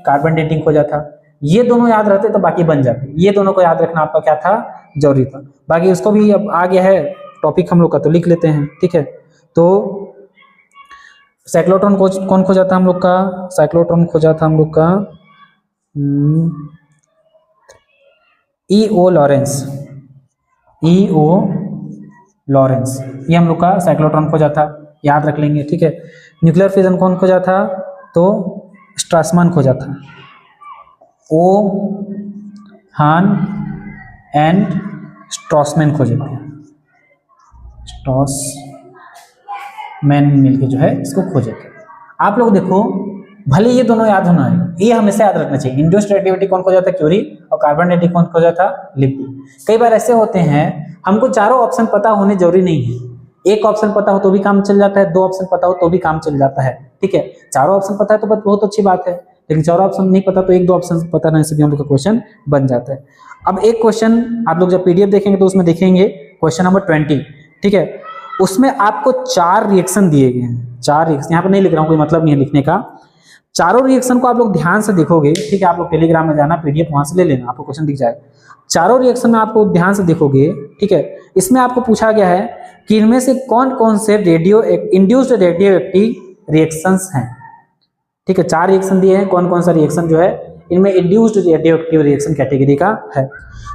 कार्बन डेटिंग खोजा था। ये दोनों याद रहते तो बाकी बन जाते। ये दोनों को याद रखना आपका क्या था? जरूरी था। बाकी उसको भी अब आ गया है टॉपिक हम लोग का, तो लिख लेते हैं। ठीक है, तो साइक्लोट्रॉन कौन खोजा था हम लोग का? साइक्लोट्रॉन खोजा था हम लोग का E.O. लॉरेंस। ये हम लोग का साइक्लोट्रॉन खोजा था, याद रख लेंगे। ठीक है, न्यूक्लियर फिजन कौन खोजा था? तो स्ट्रासमैन खोजा था। ओ हान एंड स्ट्रासमैन खोजे थे। स्ट्रासमैन मिलके जो है इसको खोजे थे। आप लोग देखो, भले ये दोनों याद होना है, ये हमेशा याद रखना चाहिए। इंड्यूस्ड रिएक्टिविटी कौन खोजा था? क्यूरी। और कार्बन डेटिंग कौन खोजा था? लिब्बी। कई बार ऐसे होते हैं, हमको चारों ऑप्शन पता होने जरूरी नहीं है। एक ऑप्शन पता हो तो भी काम चल जाता है, 2 ऑप्शन पता हो तो भी काम चल जाता है। ठीक है, चारों ऑप्शन पता है तो बहुत अच्छी बात है, लेकिन चारों ऑप्शन नहीं पता तो 1-2 ऑप्शन पता रहने से भी हम लोग का क्वेश्चन बन जाता है। अब एक क्वेश्चन आप लोग जब पीडीएफ देखेंगे तो उसमें देखेंगे क्वेश्चन नंबर 20। ठीक है, उसमें आपको 4 रिएक्शन दिए गए हैं। 4 रिएक्शन यहाँ पर नहीं लिख रहा हूँ, कोई मतलब नहीं है लिखने का। चारों रिएक्शन को आप लोग ध्यान से देखोगे। ठीक है, आप लोग टेलीग्राम में जाना, पीडीएफ वहां से ले लेना, आपको क्वेश्चन दिख जाएगा। चारों रिएक्शन में आपको ध्यान से देखोगे। ठीक है, इसमें आपको पूछा गया है कि इनमें से कौन कौन से radio induced radio active reactions हैं। ठीक है, 4 रिएक्शन दिए हैं, कौन कौन सा रिएक्शन जो है इनमें induced radio active reaction category का है।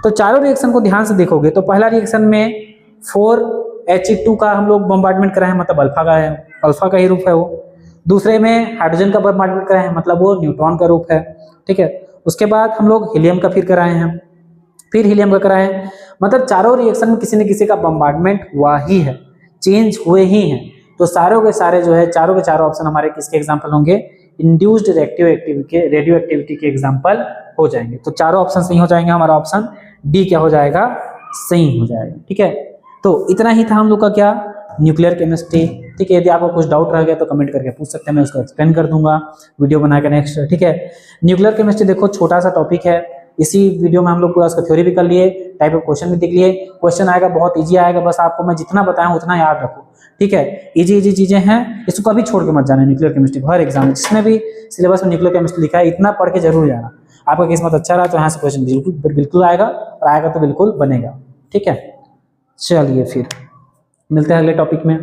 तो चारों रिएक्शन को ध्यान से देखोगे तो पहला रिएक्शन में 4He2 का हम लोग बम्बार्डमेंट कराए हैं, मतलब अल्फा का ही रूप है वो। दूसरे में हाइड्रोजन का बम्बार्डमेंट कराए हैं, मतलब वो न्यूट्रॉन का रूप है। ठीक है, उसके बाद हम लोग हीलियम का फिर कराए हैं, फिर हीलियम का कराए हैं, मतलब चारों रिएक्शन में किसी न किसी का बम्बार्डमेंट हुआ ही है, चेंज हुए ही हैं। तो सारों के सारे जो है चारों के चारों ऑप्शन हमारे किसके एग्जाम्पल होंगे, इंड्यूस्ड रेडियो एक्टिविटी के एग्जाम्पल हो जाएंगे। तो चारों ऑप्शन सही हो जाएंगे, हमारा ऑप्शन डी क्या हो जाएगा, सही हो जाएगा। ठीक है, तो इतना ही था हम लोग का क्या, न्यूक्लियर केमिस्ट्री। ठीक है, यदि आपको कुछ डाउट रह गया तो कमेंट करके पूछ सकते हैं, मैं उसको एक्सप्लेन कर दूंगा वीडियो बनाकर नेक्स्ट। ठीक है, न्यूक्लियर केमिस्ट्री देखो छोटा सा टॉपिक है, इसी वीडियो में हम लोग पूरा उसका थ्योरी भी कर लिए, टाइप ऑफ क्वेश्चन भी देख लिए। क्वेश्चन आएगा बहुत इजी आएगा, बस आपको मैं जितना बताया उतना याद रखो। ठीक है, इजी चीजें हैं, इसको कभी छोड़ के मत जाना। न्यूक्लियर केमिस्ट्री हर एग्जाम में जिसने भी सिलेबस में न्यूक्लियर केमिस्ट्री लिखा है इतना पढ़ के जरूर जाना। आपका किस्मत अच्छा रहा तो यहाँ से क्वेश्चन बिल्कुल आएगा, और आएगा तो बिल्कुल बनेगा। ठीक है, चलिए फिर मिलते हैं अगले टॉपिक में।